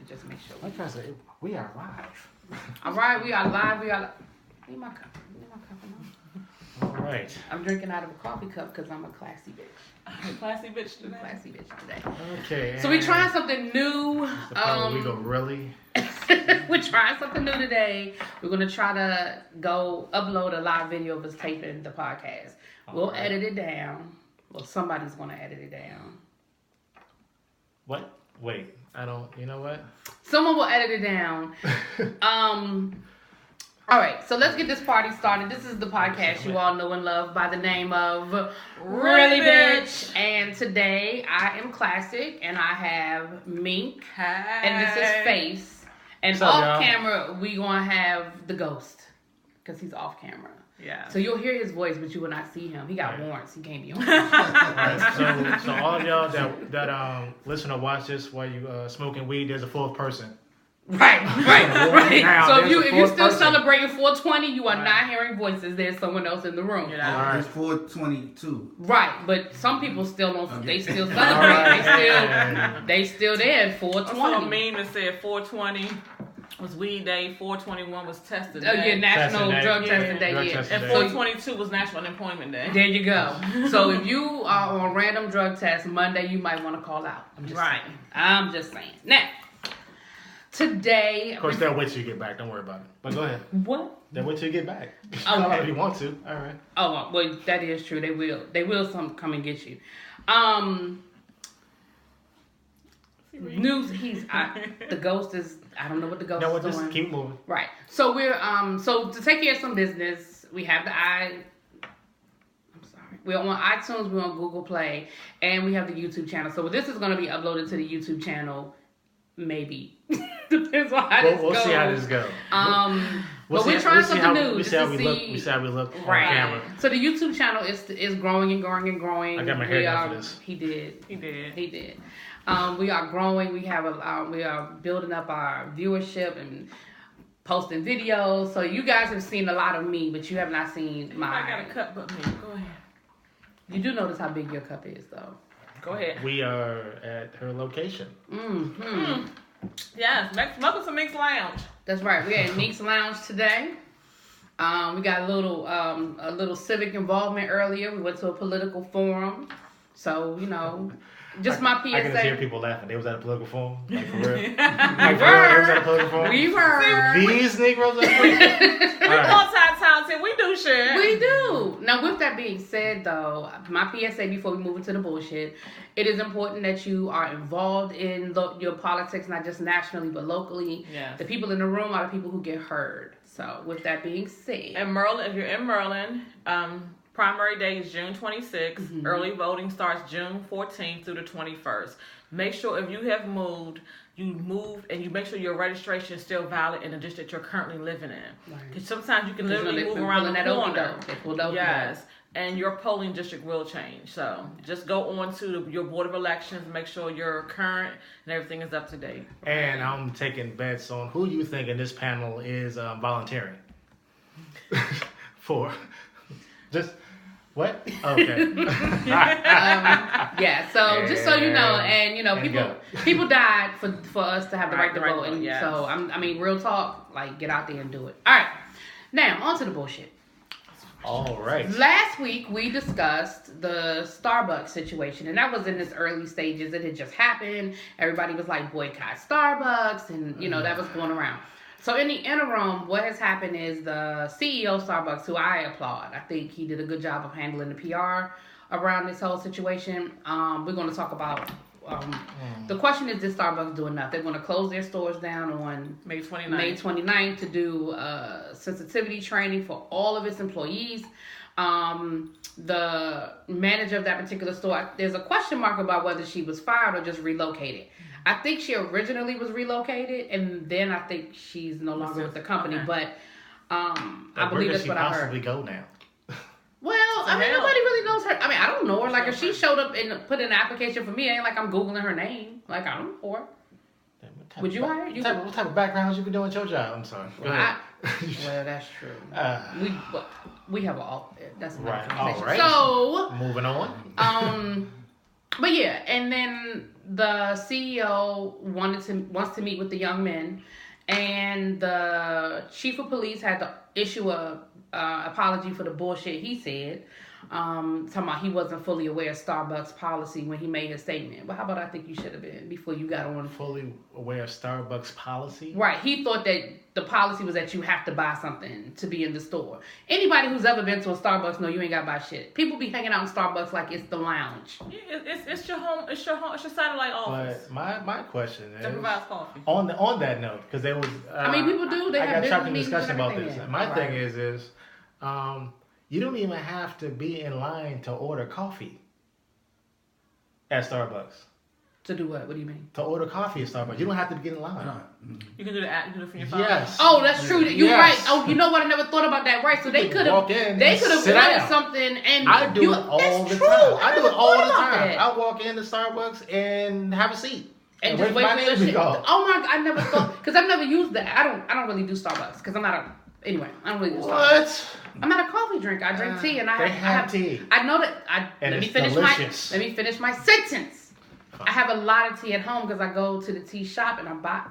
just make sure. I'm trying to say, we are live. All right, we are live. Need my cup. All right. I'm drinking out of a coffee cup because I'm a classy bitch. Classy bitch today. Classy bitch today. Okay. So we're trying something new. The part where we go really. We're trying something new today. We're gonna try to go upload a live video of us taping the podcast. We'll edit it down. Well, somebody's gonna edit it down. What? Wait, I don't. You know what? Someone will edit it down. All right, so let's get this party started. This is the podcast you all know and love by the name of Really Bitch. And today I am Classic, and I have Mink, and this is Face. And What's up, off y'all? camera, we gonna have the Ghost, because he's off camera. Yeah. So you'll hear his voice, but you will not see him. He got warrants. He can't be on. Right. So all of y'all that listen or watch this while you smoking weed, there's a fourth person. Right. Now, So there's if a you're fourth still person. celebrating 420, you are not hearing voices. There's someone else in the room. Yeah. All right. It's 422. Right, but some people still don't. Okay. They still All celebrate. right. They still there at I saw a 420. meme that said 420 was weed day, 421 was testing Oh, day, yeah, National Testing day. Drug Yeah. Testing Day. Drug Yeah. testing and day. So 422 was National Unemployment Day. there you go. So if you are on random drug tests Monday, you might want to call out. I'm just saying. Now, today. Of course, they'll wait till you get back. Don't worry about it. But go ahead. What? They'll wait till you get back. Okay. If you want to. All right. Oh well, that is true. They will. They will come and get you. News. The Ghost is. I don't know what the Ghost No, we'll is just doing. keep moving. Right. So we're so to take care of some business, we have I'm sorry. We're on iTunes, we're on Google Play, and we have the YouTube channel. So this is gonna be uploaded to the YouTube channel, maybe. Depends on how this We'll goes. see how this goes. But we're trying something new. We just see how to we see- look. We see how we look on Right. camera. So the YouTube channel is growing and growing and growing. I got my hair done for this. He did. He did. He did. We are growing. We are building up our viewership and posting videos. So you guys have seen a lot of me, but you have not seen I got a my. cup but me. Go ahead. You do notice how big your cup is, though. Go ahead. We are at her location. Mm-hmm. Yes, welcome to Mix Lounge. That's right. We're at Meeks Lounge today. We got a little civic involvement earlier. We went to a political forum. So, just my PSA. I can just hear people laughing. They was at a political forum. Like for real. Like for real, they was at a political forum. We were. These Negroes at a political forum? All right. Multi-talented, we do shit. We do. Now, with that being said, though, my PSA before we move into the bullshit, it is important that you are involved in your politics, not just nationally, but locally. Yes. The people in the room are the people who get heard. So, with that being said. In Maryland, if you're in Maryland, primary day is June 26th. Mm-hmm. Early voting starts June 14th through the 21st. Make sure if you have moved, and you make sure your registration is still valid in the district you're currently living in. Right. Because sometimes you can literally They move been around pulling the that corner. okey-doke. They pulled okey-doke. Yes. And your polling district will change. So just go on to your Board of Elections, make sure you're current and everything is up to date. And I'm taking bets on who you think in this panel is volunteering for. Just what? Okay. Yeah, so just so you know, and And go. people died for us to have the right to Right, vote, and yes. so I mean, real talk, like get out there and do it. All right, now on to the bullshit. All right. Last week we discussed the Starbucks situation, and that was in its early stages. It had just happened. Everybody was like boycott Starbucks, and that was going around. So in the interim, what has happened is the CEO of Starbucks, who I applaud, I think he did a good job of handling the PR around this whole situation. We're going to talk about. The question is, did Starbucks do enough? They're going to close their stores down on May 29th. May 29th to do sensitivity training for all of its employees. The manager of that particular store, there's a question mark about whether she was fired or just relocated. I think she originally was relocated, and then I think she's no longer with the company. Okay. But I Where believe does that's she what I heard. possibly go now? Well, I mean, hell. nobody really knows her. I mean, I don't know her. Like, if she showed up and put in an application for me, it ain't like I'm Googling her name. Like, I don't know her. What type Would of you hire her? You what type of backgrounds you can do in your job? I'm sorry. Go ahead. Well, that's true. We have all. That's another Right. conversation. All right. So, Moving on. But yeah, and then the CEO wants to meet with the young men, and the chief of police had to issue a apology for the bullshit he said. Talking about he wasn't fully aware of Starbucks policy when he made his statement. But how about I think you should have been before you got on? Fully aware of Starbucks policy? Right. He thought that the policy was that you have to buy something to be in the store. Anybody who's ever been to a Starbucks know you ain't got to buy shit. People be hanging out in Starbucks like it's the lounge. Yeah, it's your home. It's your home. It's your satellite office. But my question is That provides coffee. on that note, because there was I mean, people do. They I have got trapped business in meetings discussion and about everything. this. My Right. thing is you don't even have to be in line to order coffee at Starbucks. To do what? What do you mean? To order coffee at Starbucks, you don't have to get in line. You can do the app. You can do it from your phone. Yes. Oh, that's true. You're Yes. right. Oh, you know what? I never thought about that. Right. So they You could can walk in have. They and could have sit ordered down. something, and I do it all that's the true. time. I do never it all thought the about time. that. I walk into Starbucks and have a seat. And just for wait my for name your to be shit. called. Oh my god, I never thought because I've never used that. I don't really do Starbucks because I'm not a. Anyway, I don't really do Starbucks. What? I'm not a coffee drinker. I drink tea, and I They have have tea. I know that. And Let me it's finish delicious. my. Let me finish my sentence. I have a lot of tea at home because I go to the tea shop and I buy.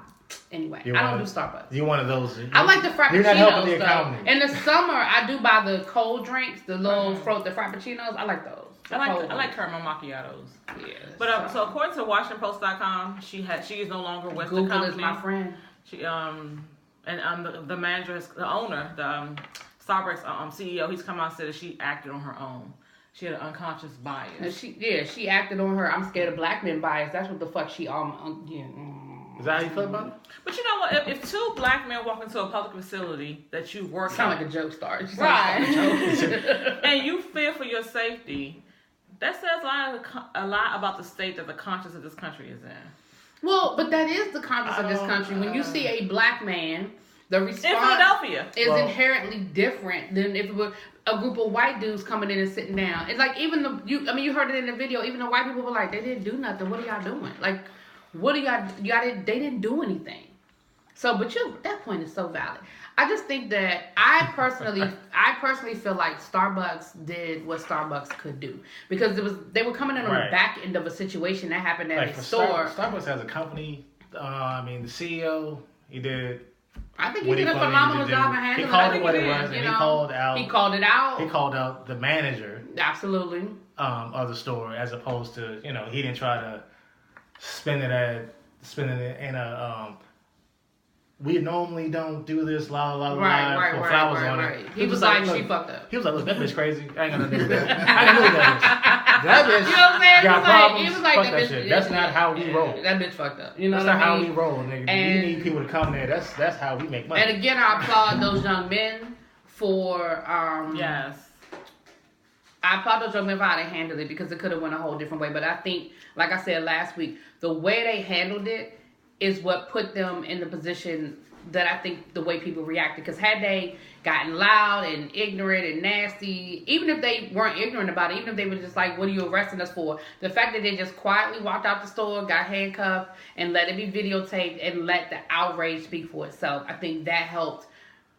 Anyway, I don't do Starbucks. You're one of those. I like the frappuccinos. You're not helping the though. economy. In the summer, I do buy the cold drinks, the little the frappuccinos. I like those. I like caramel macchiatos. Yeah. But so according to WashingtonPost.com, she is no longer with Google the company. is my friend. She the manager, the owner, the Starbucks CEO, he's come out and said that she acted on her own. She had an unconscious bias. And she acted on her. I'm scared of black men bias. That's what the fuck she Is that how you feel about it? But you know what? If two black men walk into a public facility that you work Sound in, like a joke star. She sounds right, like a joke. and you fear for your safety, that says a lot about the state that the conscience of this country is in. Well, but that is the conscience of this country. When you see a black man, the In response Philadelphia. is inherently different than if it were a group of white dudes coming in and sitting down. It's like even you heard it in the video. Even the white people were like, they didn't do nothing. What are y'all doing? Like, what are y'all? They didn't do anything. So, but that point is so valid. I just think that I personally feel like Starbucks did what Starbucks could do because they were coming in on the back end of a situation that happened at a store. Starbucks has a company. The CEO, he did. I think he did a phenomenal job in handling it. He called it what it was, and he called out. He called it out. He called out the manager. Absolutely. Of the store, as opposed to he didn't try to spin it in a. We normally don't do this, la la la, Right. flowers on it. He was like, she fucked up. He was like, look, that bitch crazy. I ain't gonna do that. I ain't gonna do that bitch. That bitch You know what I'm saying? got problems. He was like, Fuck that that bitch. shit. That's not how we roll. That bitch fucked up. You know That's what not I mean? how we roll, nigga. And- We need people to come there. That's how we make money. And again, I applaud those young men for Yes. I applaud those young men for how they handled it because it could have went a whole different way. But I think, like I said last week, the way they handled it is what put them in the position that I think the way people reacted. Because had they gotten loud and ignorant and nasty, even if they weren't ignorant about it, even if they were just like, what are you arresting us for? The fact that they just quietly walked out the store, got handcuffed, and let it be videotaped and let the outrage speak for itself, I think that helped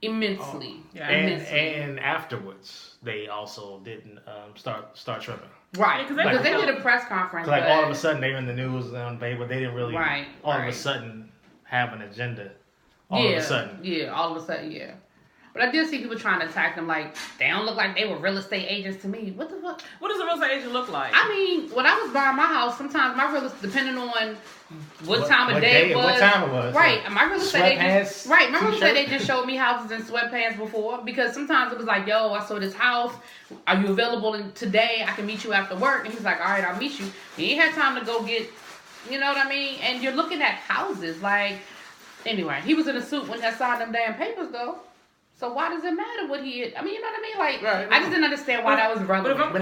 immensely. And afterwards, they also didn't start tripping. Right, Yeah, 'cause because they- they did a press conference. Like but all of a sudden they're in the news but they didn't really all of a right. sudden have an agenda. All of a sudden. Yeah, all of a sudden, yeah. But I did see people trying to attack them like, they don't look like they were real estate agents to me. What the fuck? What does a real estate agent look like? I mean, when I was buying my house, sometimes my real estate, depending on what time of day it was. What time it was. Right. My real estate agent. Sweatpants, Right. My real estate t-shirt. agent showed me houses in sweatpants before because sometimes it was like, yo, I saw this house. Are you available today? I can meet you after work. And he's like, all right, I'll meet you. He ain't had time to go get, you know what I mean? And you're looking at houses. Like, anyway, he was in a suit when he signed them damn papers, though. So why does it matter what he is? I mean, you know what I mean? Like, right. I just didn't understand why that was But if relevant. I'm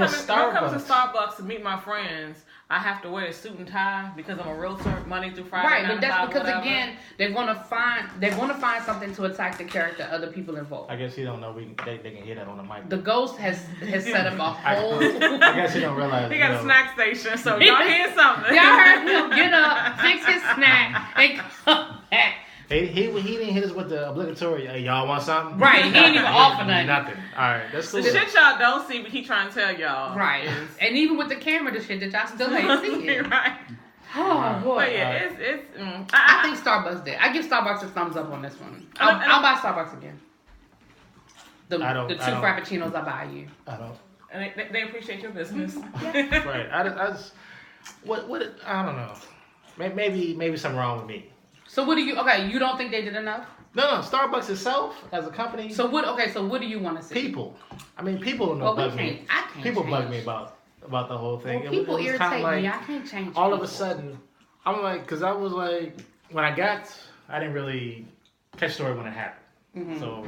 coming to Starbucks to meet my friends, I have to wear a suit and tie because I'm a realtor Monday through Friday. Right, 9 but to that's 5, because whatever. again, they're gonna find something to attack the character of other people involved. I guess he don't know they can hear that on the mic. The ghost has set up a whole. I guess he don't realize. He got a snack station, so y'all hear something. Y'all heard him get up, fix his snack, and come back. He didn't hit us with the obligatory, hey, y'all want something? Right, he ain't even offer nothing. Nothing. All right, that's cool. The shit y'all don't see, but he trying to tell y'all. Right. And even with the camera, the shit that y'all still ain't see it. Right. Oh, boy. But yeah, it's. I think Starbucks did. I give Starbucks a thumbs up on this one. I'll buy Starbucks again. The 2 Frappuccinos I buy you. I don't. And they appreciate your business. Right. I just, I don't know. Maybe something wrong with me. So you don't think they did enough? No, Starbucks itself as a company. So what do you want to see? People. I mean, people bug me. I can't People change. bug me about the whole thing. Well, people it was irritate like, me. I can't change. All people. of a sudden, I'm like, because I was like, I didn't really catch the story when it happened. Mm-hmm. So,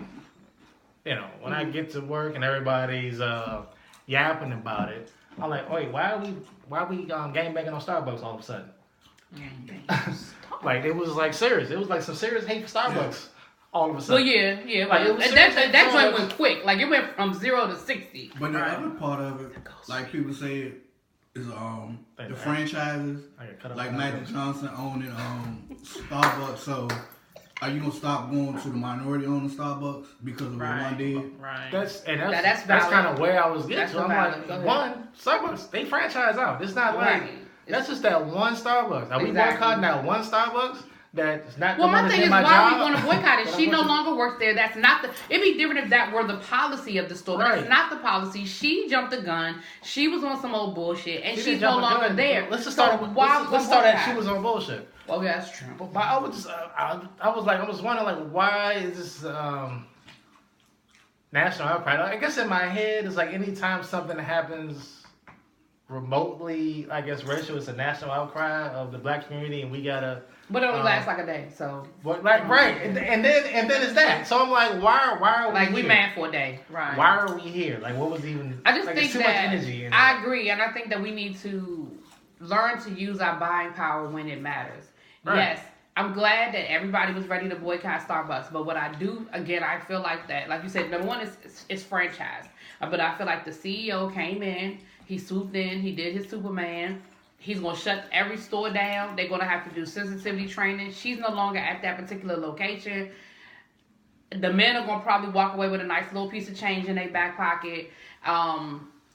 when I get to work and everybody's yapping about it, I'm like, wait, why are we gangbanging on Starbucks all of a sudden? Like it was like serious. It was like some serious hate for Starbucks all of a sudden. Well, yeah. Like, Well, and that joint went quick. Like it went from 0 to 60. But the other part of it, like people say, is the franchises. Like Magic Johnson owning Starbucks. So are you gonna stop going to the minority owned Starbucks because of what one did? Right. That's That's kind of where I was getting That's to. I'm valid. like, one Starbucks, they franchise out. It's not like Right. that's just that one Starbucks. Are we Exactly. boycotting that one Starbucks? That's not. Well, the my one thing that's is, in why my are we job? going to boycott it? But She I'm no gonna- longer works there. That's not the. It'd be different if that were the policy of the store. But Right. that's not the policy. She jumped the gun. She was on some old bullshit, and She she's didn't no jump the longer gun. there. Let's just So start. why Let's start that she boycott? was on bullshit. Well, yeah, that's true. But I was just, I was why is this national outcry? I guess in my head, it's like anytime something happens remotely, I guess racial, it's a national outcry of the black community, and we gotta. But it only lasts like a day. So But right, and then it's that. So I'm like, why are we like we here? mad for a day. Right. Why are we here? Like, what was even? I just like, think it's too that much energy in I it. agree, and I think that we need to learn to use our buying power when it matters. Right. Yes, I'm glad that everybody was ready to boycott Starbucks, but what I do, again, I feel like that, like you said, number one is franchise, but I feel like the CEO came in, he swooped in, he did his Superman. He's going to shut every store down. They're going to have to do sensitivity training. She's no longer at that particular location. The men are going to probably walk away with a nice little piece of change in their back pocket.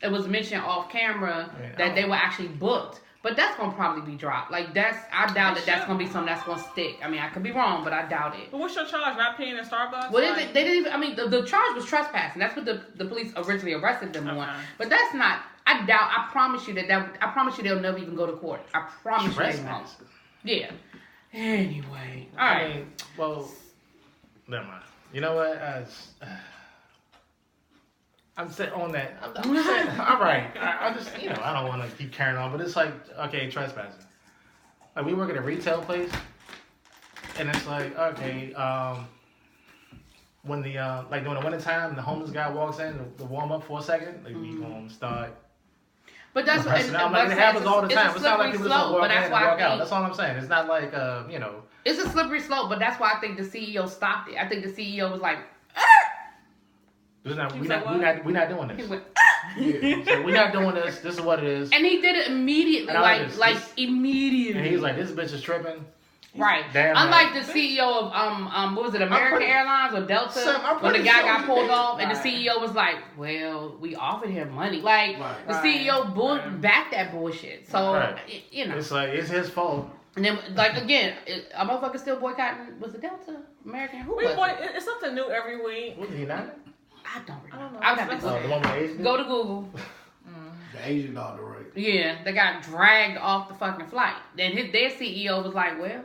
It was mentioned off camera that they were actually booked. But that's going to probably be dropped. Like, I doubt that that's going to be something that's going to stick. I mean, I could be wrong, but I doubt it. But what's your charge? Not paying in Starbucks? Well, they didn't even, I mean, the charge was trespassing. That's what the police originally arrested them on. But that's not, I promise you I promise you they'll never even go to court. I promise you they won't. Yeah. Anyway. All right. I mean, well, never mind. You know what? I'm saying on that. I'm saying, all right. I just, I don't want to keep carrying on, but it's like, okay, trespassing. Like, we work at a retail place, and it's like, okay, when the, like during the wintertime, the homeless guy walks in to warm up for a second, like, we going to start. But that's what it happens all the time. It's not like people just slope, walk but in that's and why walk out. That's all I'm saying. It's not like, It's a slippery slope, but that's why I think the CEO stopped it. I think the CEO was like, we're not doing this. he went, So we're not doing this. This is what it is. and he did it immediately, And I like this. Immediately. And he's like, this bitch is tripping. Right. Damn Unlike right. the CEO of what was it, American Airlines or Delta, I'm when the pretty guy sure got pulled off, and the Right. CEO was like, "Well, we offered him money." Like the Right. CEO backed that bullshit. So Right. It's It's like it's his fault. and then like again, a motherfucker still boycotting. Was it Delta, American? Who was it? It's something new every week. Was he not? I don't remember. know. I would have to The one with the Asian go to Google. The Asian daughter, right? Yeah, they got dragged off the fucking flight. Then their CEO was like, "Well,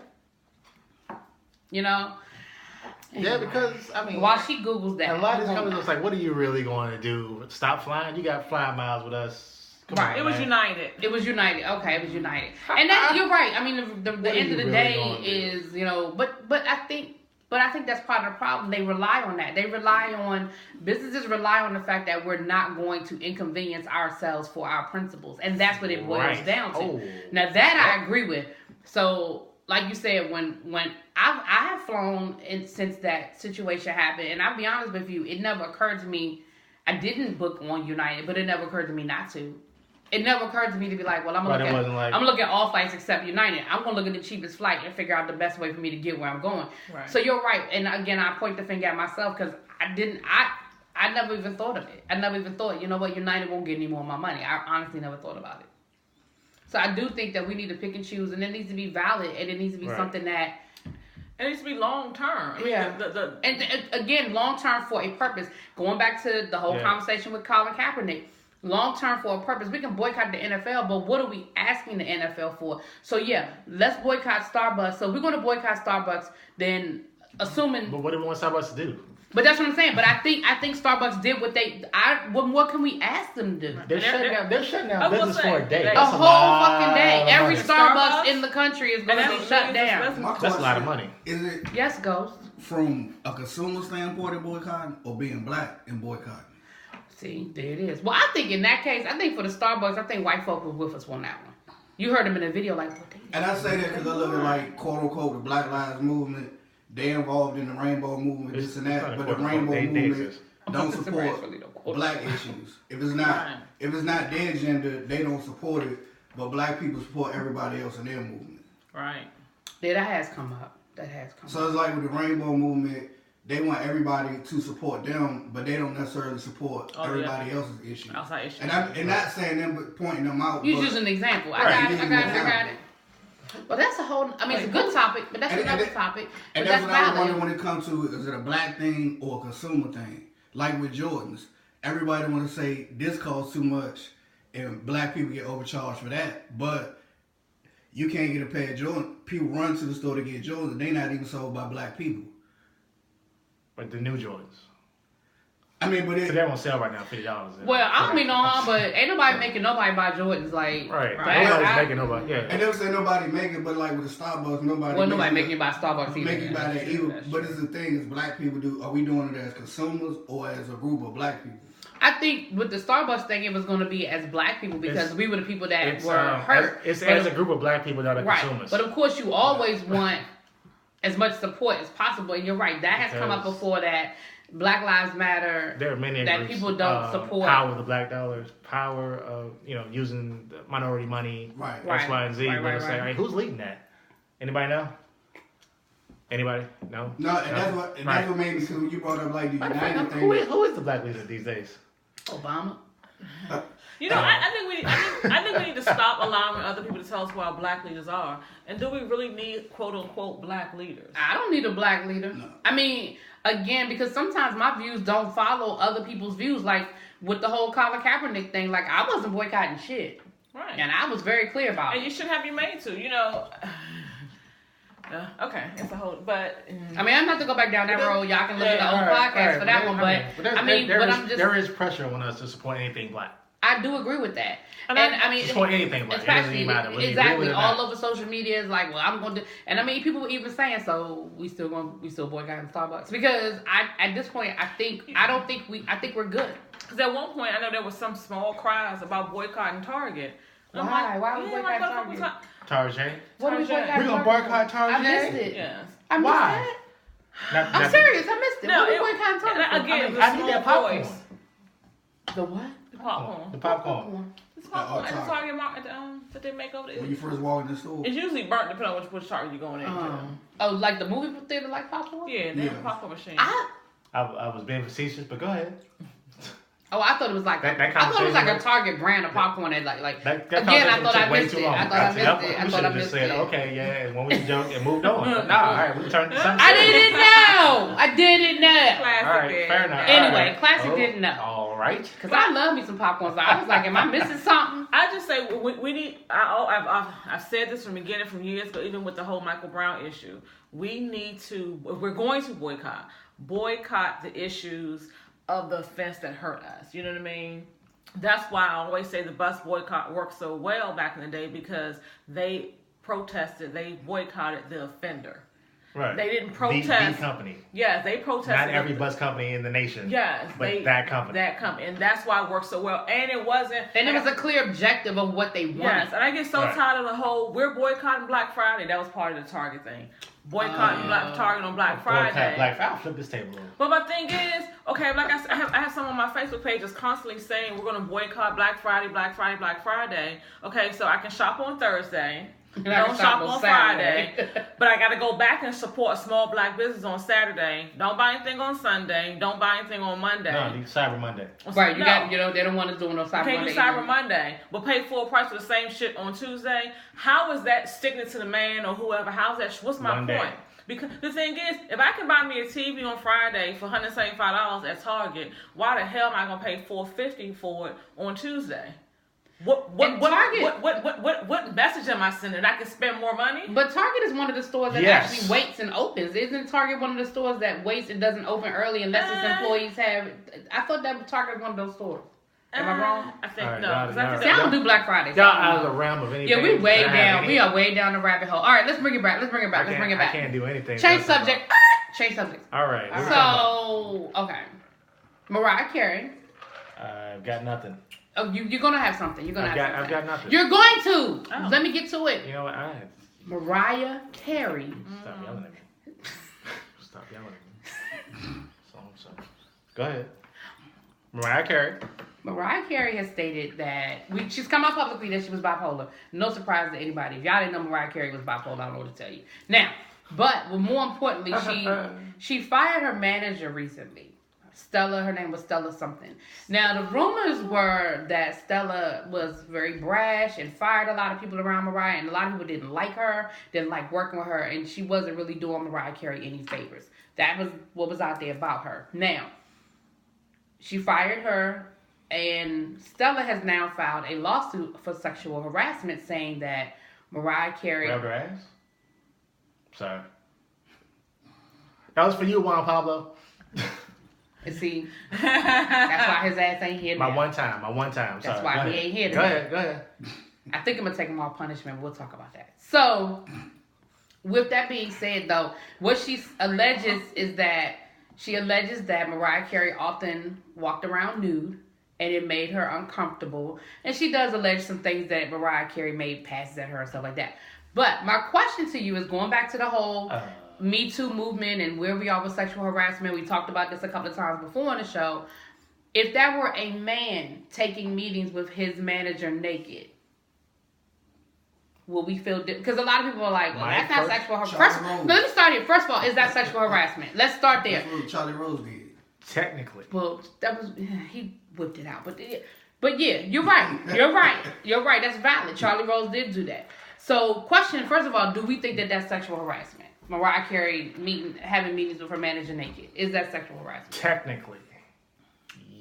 Yeah, because I mean, while she Googles that, a lot of these companies was like, what are you really going to do? Stop flying? You got flying miles with us. Come Right. on, It was man. United. It was United. Okay, it was United. And that you're right. I mean, the are end you of the really day gonna do? is, but I think that's part of the problem. They rely on that. Businesses rely on the fact that we're not going to inconvenience ourselves for our principles. And that's what it boils Right. down to. Oh. Now that I agree with. So, like you said, when I have flown since that situation happened, and I'll be honest with you, it never occurred to me. I didn't book on United, but it never occurred to me not to. it never occurred to me to be like, well, I'm gonna look at all flights except United. I'm gonna look at the cheapest flight and figure out the best way for me to get where I'm going. Right. So you're right, and again, I point the finger at myself because I never even thought of it. I never even thought, you know what, United won't get any more of my money. I honestly never thought about it. So I do think that we need to pick and choose, and it needs to be valid, and it needs to be something that. It needs to be long term. And again, long term for a purpose. Going back to the whole conversation with Colin Kaepernick. Long term for a purpose. We can boycott the NFL, but what are we asking the NFL for? So yeah, let's boycott Starbucks. So if we're going to boycott Starbucks, then assuming. But what do we want Starbucks to do? But that's what I'm saying. But I think Starbucks did what they. What more can we ask them to do? They're shutting down business for a day. A whole fucking day. Every Starbucks in the country is going to be shut down. That's a lot of money. Is it? Yes, Ghost. From a consumer standpoint in boycotting, or being black in boycotting? See, there it is. Well, I think in that case, I think for the Starbucks, I think white folk was with us on that one. You heard them in the video, like what they. And I say that because I look at like quote unquote the Black Lives Movement. They involved in the rainbow movement, this and that, but the rainbow movement don't support black issues. If it's not their agenda, they don't support it. But black people support everybody else in their movement. Right. Yeah, that has come up. So it's like with the rainbow movement, they want everybody to support them, but they don't necessarily support everybody else's issues. Outside issues. And not saying them, but pointing them out. You use an example. I got it. Well, that's a whole. I mean, it's a good topic, but that's another topic. And that's what I wonder when it comes to, is it a black thing or a consumer thing? Like with Jordans, everybody want to say this costs too much, and black people get overcharged for that. But you can't get a pair of Jordans. People run to the store to get Jordans, and they're not even sold by black people. Like the new Jordans. I mean, but they won't sell right now $50. Well, I don't mean no harm, but ain't nobody making nobody buy Jordans like. Right. Nobody's making nobody. Yeah. And never say nobody making, but like with the Starbucks, nobody. Well, nobody making you buy Starbucks either. Make you buy that either. But it's the thing is, black people do. Are we doing it as consumers or as a group of black people? I think with the Starbucks thing, it was going to be as black people because we were the people that were hurt. It's as a group of black people that are consumers. But of course, you always want as much support as possible. And you're right, that has come up before that. Black Lives Matter. There are many that groups, people don't support. Power of the black dollars, power of using the minority money, X, Y, and Z. But say, right, who's leading that? Anybody know? Anybody? No. No, and that's what made me. Because when you brought up like the United thing, who is the black leader these days? Obama. I think we need to stop allowing other people to tell us who our black leaders are. And do we really need quote unquote black leaders? I don't need a black leader. No. I mean, again, because sometimes my views don't follow other people's views. Like with the whole Colin Kaepernick thing, like I wasn't boycotting shit. Right. And I was very clear about it. And you shouldn't have been made to, okay, it's a whole, but... I mean, I'm not to go back down that road. Y'all can look at the old podcast for that one, but there is pressure on us to support anything black. I do agree with that. And I mean... Support anything black. It doesn't even matter. Exactly. All over social media is like, well, I'm going to... And I mean, people were even saying, so we still boycotting Starbucks. Because at this point, I think we're good. Because at one point, I know there was some small cries about boycotting Target. Why? Why would we boycott Target? Target. What are we boycotting? We're going to boycott Target? I missed it. Yes. I missed that. I'm serious. I missed it. No, what are we boycotting Target? Again, I need that popcorn. The what? The popcorn. The popcorn. It's popcorn at the Target market that they make over there. When you first walk in the store. It's usually burnt depending on which Target you're going into. Like the movie theater like popcorn? Yeah, they have a popcorn machine. I was being facetious, but go ahead. Oh, I thought it was like I thought it was like a Target brand of popcorn that like that again. I thought I missed it. I thought I missed it. Okay, yeah. And when we joked and moved on. All right, we turned to something. I didn't know. Classic. All right, fair enough. Anyway, classic didn't know. All right. Because I love me some popcorn. So I was like, am I missing something? I just say we need. I've said this from the beginning, from years ago, even with the whole Michael Brown issue. We need to. If we're going to boycott the issues of the offense that hurt us. You know what I mean? That's why I always say the bus boycott worked so well back in the day, because they protested, they boycotted the offender. Right. They didn't protest. The company. Yes, they protested. Not every bus company in the nation. Yes, but that company. And that's why it worked so well. And it wasn't. And it was a clear objective of what they wanted. Yes, and I get so tired of the whole we're boycotting Black Friday. That was part of the Target thing. Boycotting Target on Black Friday. Black Friday. I'll flip this table over. But my thing is, okay, like I have some on my Facebook page that's constantly saying we're going to boycott Black Friday, Black Friday, Black Friday. Okay, so I can shop on Thursday. Don't shop on Friday. But I got to go back and support a small Black business on Saturday. Don't buy anything on Sunday. Don't buy anything on Monday. No, Cyber Monday. Right, they don't want to do no Cyber Monday. Can't do Cyber Monday, but pay full price for the same shit on Tuesday. How is that sticking to the man or whoever? How's that? What's my point? Because the thing is, if I can buy me a TV on Friday for $175 at Target, why the hell am I gonna pay $450 for it on Tuesday? What message am I sending? I can spend more money? But Target is one of the stores that actually waits and opens. Isn't Target one of the stores that waits and doesn't open early unless its employees have? I thought that Target was one of those stores. Am I wrong? I think right, no. I don't do Black Friday. Y'all out of the realm of anything. Yeah, we way down. We are way down the rabbit hole. All right, let's bring it back. I can't do anything. Change subject. Change subject. All right. So, okay. Mariah Carey. I've got nothing. Oh, you're going to have something. I've got nothing. You're going to. Oh. Let me get to it. You know what? Mariah Carey. Stop yelling at me. Stop yelling at me. So. Go ahead. Mariah Carey has stated that she's come out publicly that she was bipolar. No surprise to anybody. If y'all didn't know Mariah Carey was bipolar, I don't know what to tell you. Now, but more importantly, she fired her manager recently. Stella, her name was Stella something. Now, the rumors were that Stella was very brash and fired a lot of people around Mariah, and a lot of people didn't like her, didn't like working with her, and she wasn't really doing Mariah Carey any favors. That was what was out there about her. Now, she fired her, and Stella has now filed a lawsuit for sexual harassment, saying that Mariah Carey... Grabbed her ass? Sorry. That was for you, Juan Pablo. And see, that's why his ass ain't here now. My one time. Sorry. That's why he ain't here today. Go ahead. I think I'm going to take him off punishment. We'll talk about that. So, with that being said, though, what she alleges is that Mariah Carey often walked around nude, and it made her uncomfortable. And she does allege some things that Mariah Carey made passes at her and stuff like that. But my question to you is going back to the whole Me Too movement and where we are with sexual harassment. We talked about this a couple of times before on the show. If that were a man taking meetings with his manager naked, will we feel... Because a lot of people are like, well, that's not sexual harassment. Let me start here. First of all, is that sexual harassment? Let's start there. That's what Charlie Rose did. Technically. Well, that was... He whipped it out. But yeah, you're right. You're right. That's valid. Charlie Rose did do that. So, question, first of all, do we think that that's sexual harassment? Mariah Carey having meetings with her manager naked. Is that sexual harassment? Technically,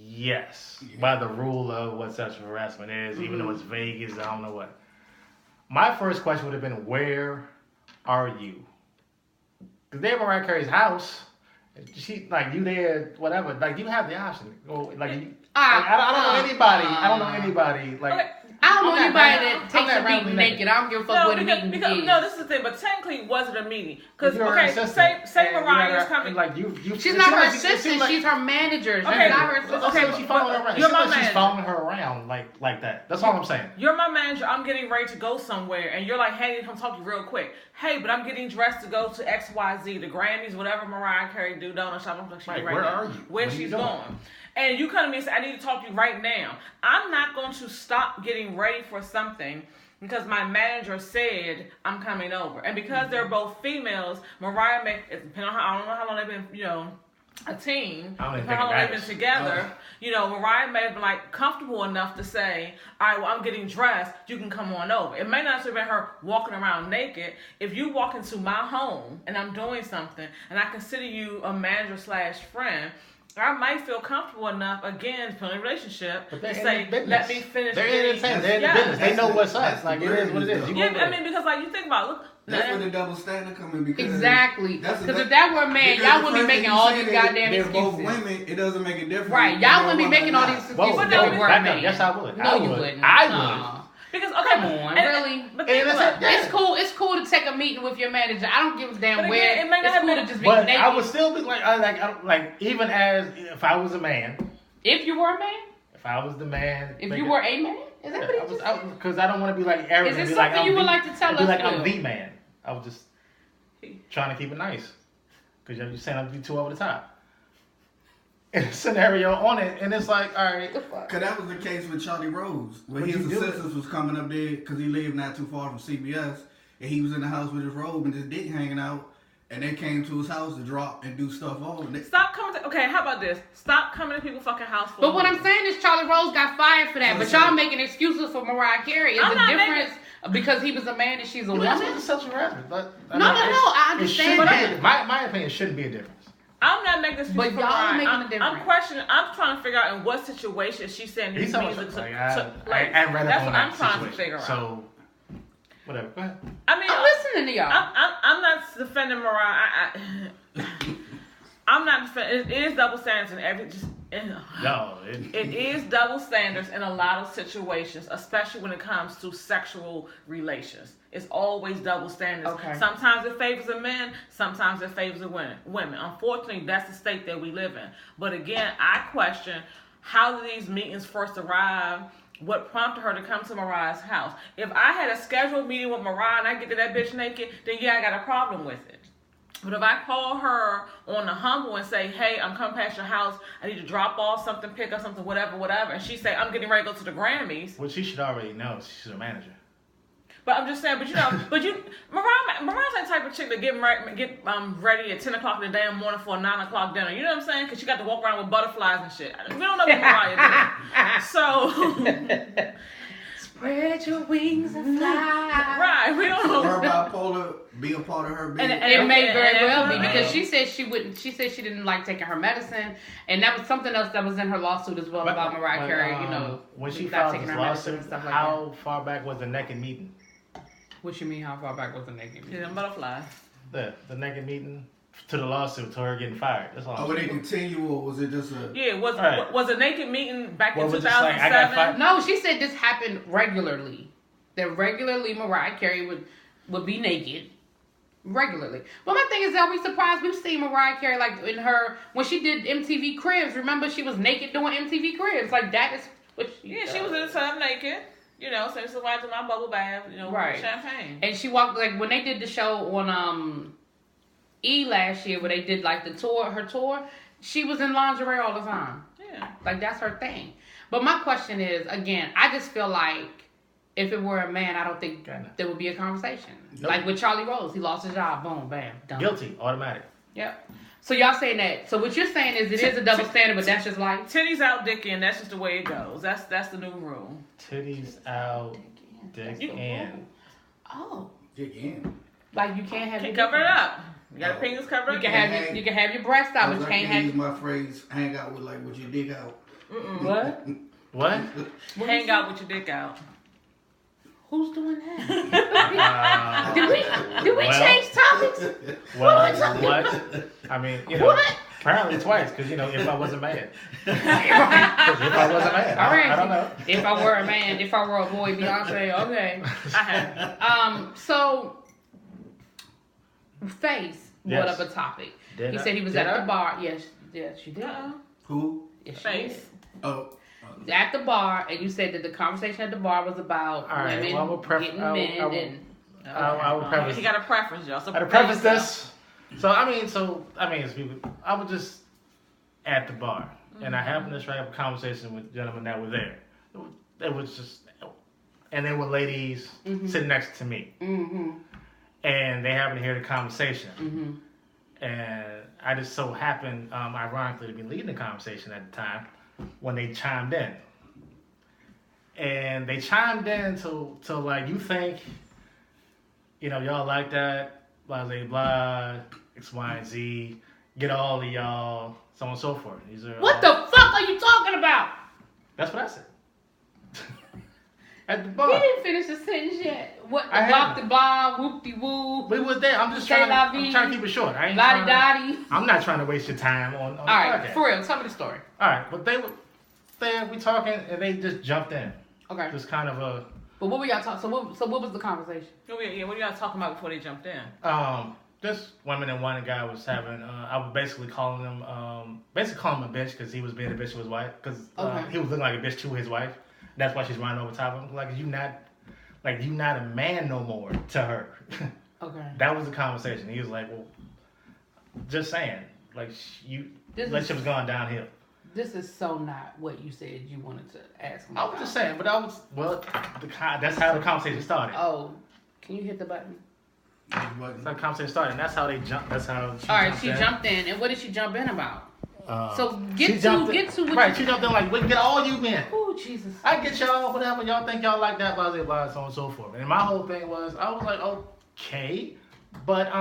yes. Yeah. By the rule of what sexual harassment is, even though it's vague as I don't know what. My first question would have been, where are you? Because they're at Mariah Carey's house. She, like, you there, whatever. Like, you have the option. I don't know anybody. Like, okay. I don't know anybody that takes a meeting naked. I don't give a fuck what a meeting is. No, this is the thing. But technically, was it a meeting? Because say Mariah's coming. Like she's not her assistant. She's her manager. She's not her assistant. Okay, she's following her around. She's following her around like that. That's all I'm saying. You're my manager. I'm getting ready to go somewhere, and you're like, "Hey, I need to come talk to you real quick." Hey, but I'm getting dressed to go to XYZ, the Grammys, whatever Mariah Carey do, donut shop. I'm like, where are you? Where she's going? And you come to me and say, I need to talk to you right now. I'm not going to stop getting ready for something because my manager said I'm coming over. And because they're both females, Mariah depending on I don't know how long they've been, a team, depending on how long they've been together, Mariah may have been like comfortable enough to say, all right, well, I'm getting dressed, you can come on over. It may not have been her walking around naked. If you walk into my home and I'm doing something and I consider you a manager/friend, I might feel comfortable enough, again, depending on the relationship, to say, let me finish. They're in the business. They know what's up. Like, it is what it is. Because, like, you think about it. Look, that's where the double standard come in. Because exactly. Because if that were a man, y'all wouldn't be making all these goddamn excuses. They're both women. It doesn't make a difference. Right. Y'all wouldn't be making all these excuses. Yes, I would. No, you wouldn't. I would. Because come on, really? It's cool. It's cool to take a meeting with your manager. I don't give a damn where. It may not cool to just be but naked. I would still be like even as if I was a man. If you were a man. If I was the man. If you were a man. Is that what you just said? Because I don't want to be like arrogant. Is it be something like, you would like to tell us? Be like Will? I'm the man. I was just trying to keep it nice. Because you're saying I'm be too over the top. In a scenario on it, and it's like, all right. Because that was the case with Charlie Rose. When his assistants was coming up there, because he lived not too far from CBS, and he was in the house with his robe and his dick hanging out, and they came to his house to drop and do stuff on. Stop coming to, okay, how about this? Stop coming to people's fucking house for But what I'm saying is Charlie Rose got fired for that. But y'all making excuses for Mariah Carey. Is the difference because he was a man and she's a woman? That's sexual harassment. No, I understand. My opinion shouldn't be a difference. I'm not making this. But y'all are making a difference. I'm questioning. I'm trying to figure out in what situation she's saying these meetings took place. That's what I'm trying to figure out. So, whatever. Go ahead. I mean, I'm listening to y'all. I'm not defending Mariah. I'm not defending. It is double standards in every. It is double standards in a lot of situations, especially when it comes to sexual relations. It's always double standards. Okay. Sometimes it favors the men, sometimes it favors the women. Unfortunately, that's the state that we live in. But again, I question how did these meetings first arrive? What prompted her to come to Mariah's house? If I had a scheduled meeting with Mariah and I get to that bitch naked, then yeah, I got a problem with it. But if I call her on the humble and say, hey, I'm coming past your house, I need to drop off something, pick up something, whatever, and she say, I'm getting ready to go to the Grammys. Well, she should already know. She's a manager. But I'm just saying, Mariah's that type of chick that get ready at 10 o'clock in the damn morning for a 9 o'clock dinner. You know what I'm saying? Because she got to walk around with butterflies and shit. We don't know what Mariah did. So... Spread your wings and fly. Right, we don't know. Her bipolar be a part of her business. And it may very well be because she said she wouldn't. She said she didn't like taking her medicine, and that was something else that was in her lawsuit as well about Mariah Carey. You know, when she not filed taking this her medicine lawsuit, and stuff like how far back was the naked meeting? What you mean? How far back was the naked meeting? Yeah, butterflies. The naked meeting to the lawsuit to her getting fired. That's all. Were they continue or was it just a? Yeah, was a naked meeting back in was 2007? Just like, I got fired? No, she said this happened regularly. That regularly Mariah Carey would be naked. Regularly. But my thing is, are we surprised? We've seen Mariah Carey like in her when she did MTV Cribs. Remember, she was naked doing MTV Cribs. Like that is what she does. She was in the tub naked. You know, so I went to my bubble bath. You know, with champagne. And she walked like when they did the show on E last year, where they did like her tour. She was in lingerie all the time. Yeah, like that's her thing. But my question is, again, I just feel like. If it were a man, I don't think there would be a conversation. Nope. Like with Charlie Rose, he lost his job. Boom, bam, done. Guilty, automatic. Yep. So y'all saying that. So what you're saying is it is a double standard, but that's just life. Titties out, dick in. That's just the way it goes. That's the new rule. Titties out, dick in. Oh. Dick in. Like you can't have. You cover it up. You got to fingers covered up. You can have your breast out, but you can't have. Use my phrase, hang out with your dick out. What? What? Hang out with your dick out. Who's doing that? Did we change topics? What? I mean, apparently twice, because, if I wasn't mad. If I wasn't mad. All right. I don't know. If I were a man, if I were a boy, Beyonce, okay. So, Face brought up a topic. He said he was at the bar. Yes, you did. Who? Yes, Face. Oh. At the bar, and you said that the conversation at the bar was about women getting men. I would preface. He got a preference, y'all. So I would preface this. I was just at the bar, and I happened to strike up a conversation with gentlemen that were there. It was just, and there were ladies sitting next to me, and they happened to hear the conversation, and I just so happened, ironically, to be leading the conversation at the time. When they chimed in. And they chimed in to like, you think, y'all like that, blah, blah, blah, X, Y, and Z, get all of y'all, so on and so forth. These are what the fuck are you talking about? That's what I said. At the bar. You didn't finish the sentence yet. What? Blah, de blah, whoop-de-woo. We were there. I'm trying to keep it short. I ain't Lottie-dottie. I'm not trying to waste your time on all right, podcast. For real, tell me the story. All right, but they were there, we talking, and they just jumped in. Okay. Just kind of a... But what were y'all talking... So what was the conversation? Yeah, what were y'all talking about before they jumped in? just women and one guy was having. I was basically calling him a bitch because he was being a bitch to his wife because he was looking like a bitch to his wife. That's why she's running over top of him. Like you not a man no more to her. Okay. That was the conversation. He was like, well, just saying, like relationship's gone downhill. This is so not what you said you wanted to ask me. I was just saying, but that's how the conversation started. Oh, can you hit the button? That's how the conversation started, and that's how they jumped. That's how she jumped in, and what did she jump in about? So get to what right. She jumped in like, we can get all you men. Oh Jesus! I get y'all, whatever y'all think y'all like that, blah blah blah, so on and so forth. And my whole thing was, I was like, okay, but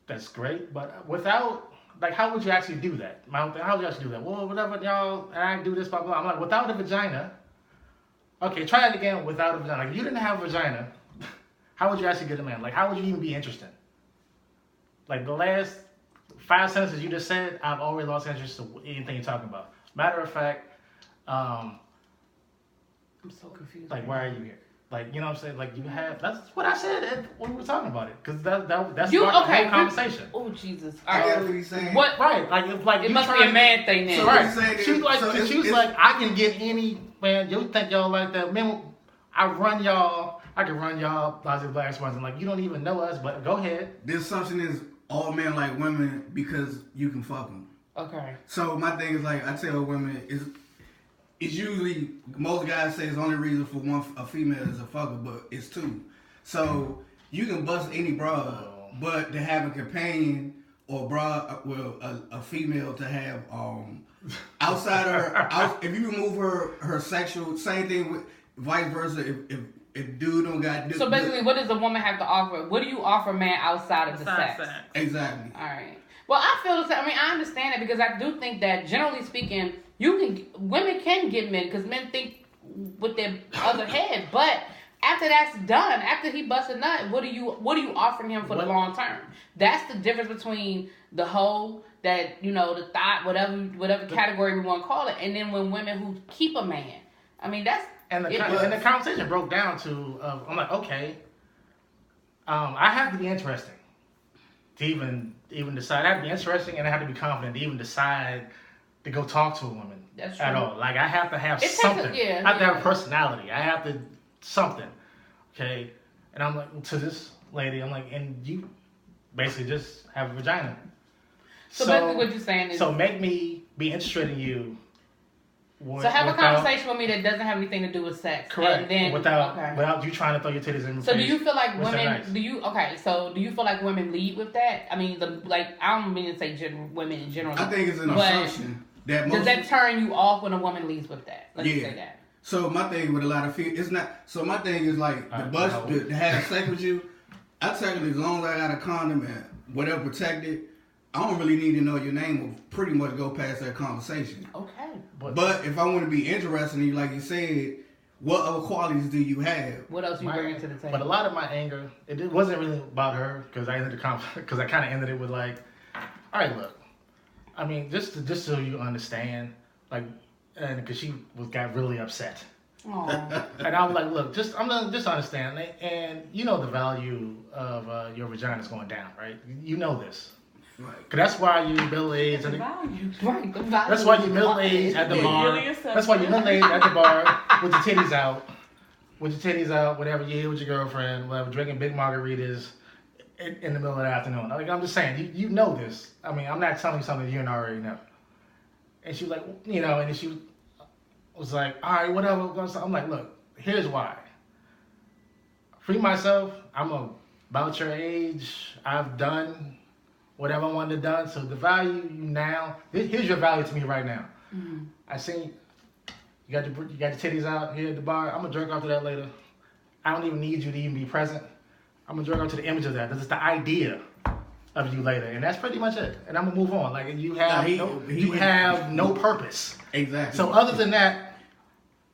that's great, but without. Like, how would you actually do that? My own thing, how would you actually do that? Well, whatever, y'all, and I do this, blah, blah. I'm like, without a vagina. Okay, try it again without a vagina. Like, if you didn't have a vagina, how would you actually get a man? Like, how would you even be interested? Like, the last 5 sentences you just said, I've already lost interest in anything you're talking about. Matter of fact, I'm so confused. Like, why are you here? Like, you know what I'm saying? Like, you have... That's what I said when we were talking about it. Because that's the whole conversation. Oh, Jesus. I get what he's saying. What? Right. Like, it must be a man thing then. So right. She was like, I can get any... Man, you think y'all like that? Man, I can run y'all, Logic Black Swans. And like, you don't even know us, but go ahead. The assumption is all men like women because you can fuck them. Okay. So my thing is like, I tell women it's usually, most guys say it's the only reason for a female is a fucker, but it's two. So you can bust any bra, but to have a companion or a female to have outside her, if you remove her sexual, same thing with vice versa. If dude don't got so basically, what does a woman have to offer? What do you offer man outside of the sex? Exactly. All right. Well, I feel the same. I mean, I understand it because I do think that generally speaking, women can get men because men think with their other head. But after that's done, after he busts a nut, what are you offering him for the long term? That's the difference between the hoe that the thought, whatever category we want to call it, and then when women who keep a man. I mean, that's and the conversation broke down to I'm like, okay, I have to be interesting to even decide. I have to be interesting, and I have to be confident to even decide to go talk to a woman at all. Like, I have to have something. I have to have a personality. I have to something. Okay, and I'm like to this lady. I'm like, and you basically just have a vagina. So basically, what you're saying is, so make me be interested in you. So have a conversation with me that doesn't have anything to do with sex. Correct. And then, without you trying to throw your titties in my face. So do you feel like women? So do you feel like women lead with that? I mean, I don't mean to say women in general. I think it's an assumption that does that turn you off when a woman leads with that? Let's say that. So my thing with a lot of females, it's not. So my thing is like to have sex with you. I technically, as long as I got a condom and whatever protected, I don't really need to know your name or pretty much go past that conversation. Okay. But if I want to be interested in you, like you said, what other qualities do you have? What else you bring to the table? But a lot of my anger, it wasn't really about her because I ended because I kind of ended it with like, all right, look, I mean, just so you understand, like, and because she got really upset. Aww. And I was like, look, just understand, and you know the value of your vagina is going down, right? You know this. Right. Cause that's why you middle-aged. That's why you middle-aged at the bar. That's why you middle-aged at the bar with your titties out. Whatever you here with your girlfriend, whatever, drinking big margaritas in the middle of the afternoon. Like, I'm just saying, you know this. I mean, I'm not telling you something you already know. And she was like, and then she was like, all right, whatever. I'm like, look, here's why. Free myself. I'm about your age. I've done whatever I wanted to done. So the value you now, here's your value to me right now. Mm-hmm. I seen you got your titties out here at the bar. I'm gonna jerk off to that later. I don't even need you to even be present. I'm gonna jerk off to the image of that. This is the idea of you later, and that's pretty much it. And I'm gonna move on. Like, you have no purpose. Exactly. So other than that,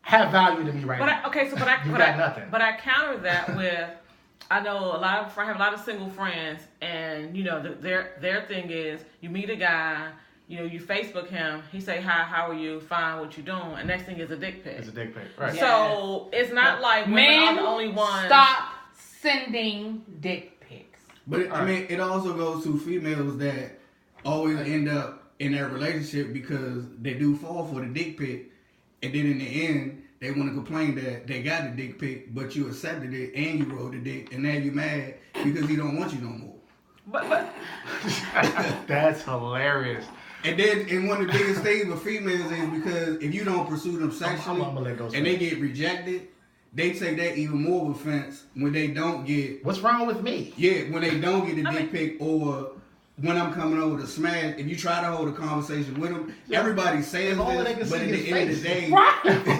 have value to me right now. You got nothing. But I counter that with, I know I have a lot of single friends, and their thing is, you meet a guy, you Facebook him, he say hi, how are you, fine, what you doing, and next thing is a dick pic. It's a dick pic, right? So it's not like women are the only ones. Stop sending dick pics. But I mean, it also goes to females that always end up in that relationship because they do fall for the dick pic, and then in the end they want to complain that they got the dick pic, but you accepted it and you rolled the dick, and now you mad because he don't want you no more. But that's hilarious. And then, one of the biggest things with females is because if you don't pursue them sexually and they get rejected, they take that even more of offense when they don't get. What's wrong with me? Yeah, when they don't get the dick pic, or when I'm coming over to smash. If you try to hold a conversation with them, everybody says this, but at the end of the day,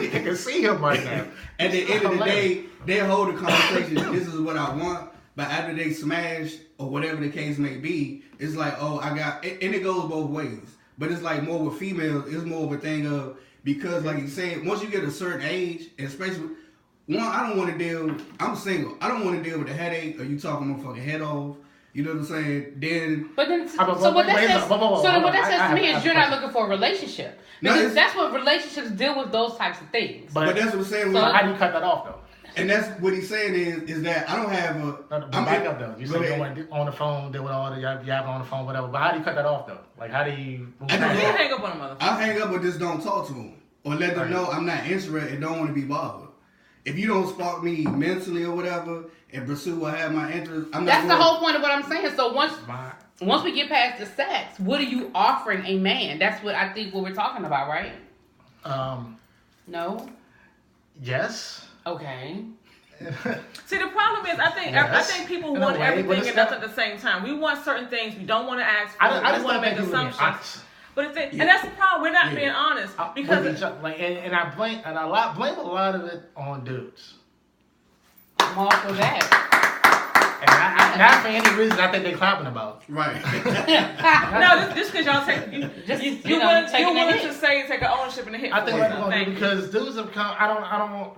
they can see him right now. At the end of the day, they hold a conversation. This is what I want. But after they smash or whatever the case may be, it's like, oh, I got, and it goes both ways. But it's like more with females, it's more of a thing of, because like you said, once you get a certain age, especially, I don't want to deal, I'm single, I don't want to deal with the headache of you talking my fucking head off. You know what I'm saying? Then, but then, so what that says to me is you're not looking for a relationship. Because that's what relationships deal with, those types of things. But that's what I'm saying. So how do you cut that off though? And that's what he's saying is that I don't have a. I'm back up though. You said you want on the phone, deal with all the yapping on the phone, whatever. But how do you cut that off though? Like how do you? Hang up on a motherfucker. I hang up, but just don't talk to him or let them know I'm not interested and don't want to be bothered. If you don't spark me mentally or whatever and pursue or have my interest, I'm not. That's the whole point of what I'm saying. So once we get past the sex, what are you offering a man? That's what I think what we're talking about, right? No. Yes. Okay. See, the problem is, I think people want everything and nothing at the same time. We want certain things we don't want to ask for. We want to make assumptions. But and that's the problem. We're not being honest because and I blame a lot of it on dudes. I'm all for that. And not for any reason I think they're clapping about. Right. No, just because y'all take you're willing to say take an ownership in the hit. I think that's going to because dudes have come. I don't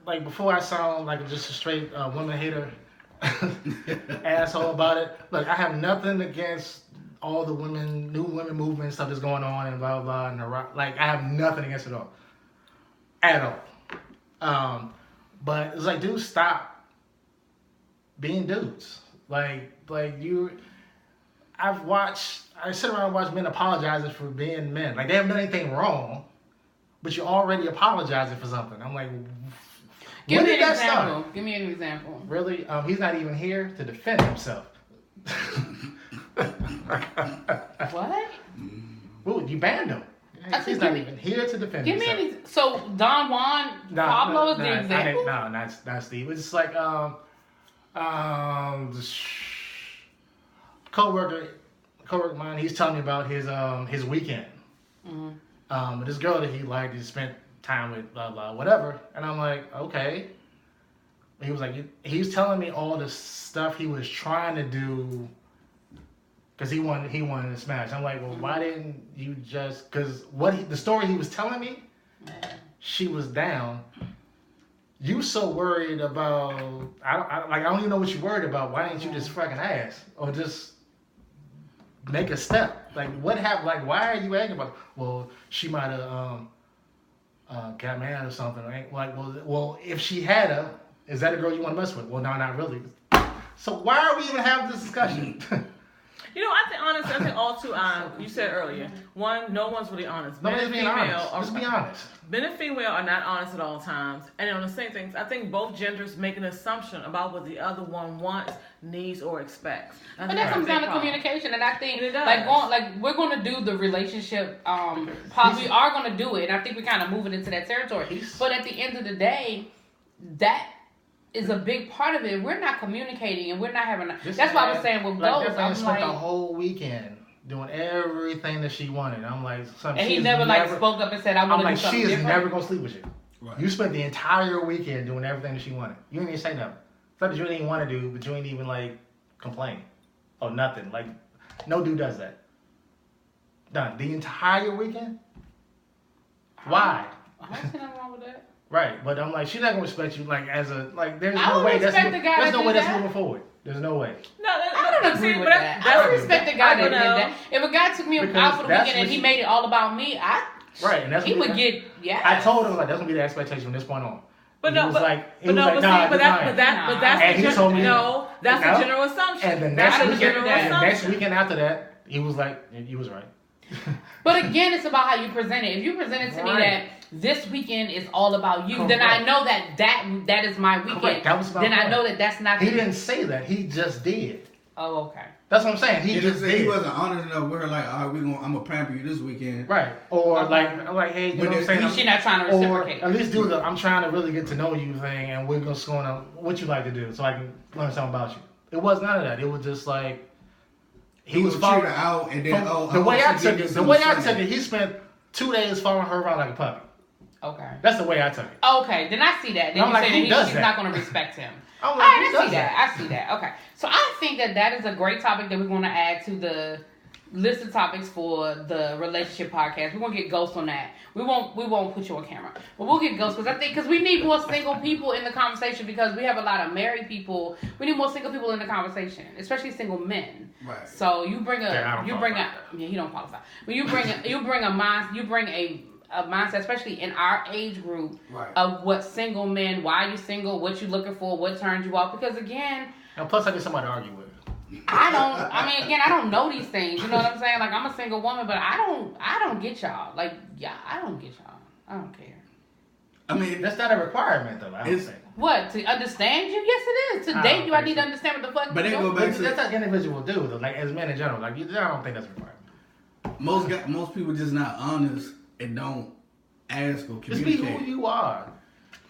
like before I sound like just a straight woman hater asshole about it. Look, I have nothing against all the new women movement stuff that's going on and blah blah and I have nothing against it all, at all. But it's like, dudes, stop being dudes. I sit around and watch men apologizing for being men. Like they haven't done anything wrong, but you're already apologizing for something. I'm like, Give me an example. Give me an example. Really? He's not even here to defend himself. What? Ooh, you banned him. He's not even here to defend himself. Give me so Don Juan Pablo is the example? No, not Steve. It's just like coworker of mine. He's telling me about his weekend. Mm-hmm. This girl that he liked, he spent time with, blah blah, whatever. And I'm like, okay. He was like, he's telling me all the stuff he was trying to do because he wanted to smash. I'm like, well, why didn't you just? Because the story he was telling me, she was down. You so worried about? I don't even know what you're worried about. Why didn't you just fucking ask or just make a step? Like what happened? Like why are you asking about? Well, she might have got mad or something. Right? Like well, if she had her, is that a girl you want to mess with? Well, no, not really. So why are we even having this discussion? You know, I think all too honest. You said earlier, no one's really honest. Nobody's being honest. Just be honest. Men and female are not honest at all times. And on the same things, I think both genders make an assumption about what the other one wants, needs, or expects. But that comes down to communication, and I think we're going to do the relationship. We are going to do it, and I think we're kind of moving into that territory. But at the end of the day, that is a big part of it. We're not communicating, and we're not having. That's why I was saying with goals. I spent the whole weekend doing everything that she wanted. I'm like, and he never spoke up and said, "I want to do something different." She is never gonna sleep with you. Right. You spent the entire weekend doing everything that she wanted. You didn't even say nothing. Something you didn't even want to do, but you ain't even complain or nothing. Like, no dude does that. Done the entire weekend. Why? I don't see nothing wrong with that. Right, but I'm like, she's not gonna respect you there's no way that's moving forward. There's no way. No, I don't agree with that. I don't respect the guy that did that. If a guy took me out for the weekend and he made it all about me, right, and that's he would get I told him that's gonna be the expectation from this point on. But he no, was but, like, but no, but nah, see, but that's and he told me, that's a general assumption. And the next weekend after that, he was like, you was right. But again, it's about how you present it. If you present it to me that this weekend is all about you, then I know that is my weekend. Correct. That was then I know that's not. He didn't say that. He just did. Oh, okay. That's what I'm saying. He just did. He wasn't honest enough with her. Like, all right, I'm gonna pamper you this weekend. Right. Or like, hey, you know what I'm saying? She's not trying to reciprocate. Or at least do the I'm trying to really get to know you thing, and we're just going to what you like to do, so I can learn something about you. It was none of that. It was just like he was following her out, and then the way I took it, he spent 2 days following her around like a puppy. Okay. That's the way I took it. Okay, then I see that. Then I'm you like, say that she's not going to respect him. I'm like, I see that. Okay. So I think that is a great topic that we're going to add to the list of topics for the relationship podcast. We're going to get Ghost on that. We won't put you on camera. But we'll get Ghost because we need more single people in the conversation because we have a lot of married people. We need more single people in the conversation, especially single men. Right. So you bring he don't qualify. But you bring a mindset, especially in our age group, of what single men, why you single, what you looking for, what turns you off. Because again, and plus I need somebody to argue with. I don't know these things. You know what I'm saying? Like, I'm a single woman, but I don't get y'all. Like, yeah, I don't get y'all. I don't care. I mean, that's not a requirement though. I don't think. What, to understand you? Yes, it is. To date you, I need to understand what the fuck. But they go back to that's what individual do though. Like as men in general, like I don't think that's a requirement. Most people just not honest and don't ask or communicate. Just be who you are.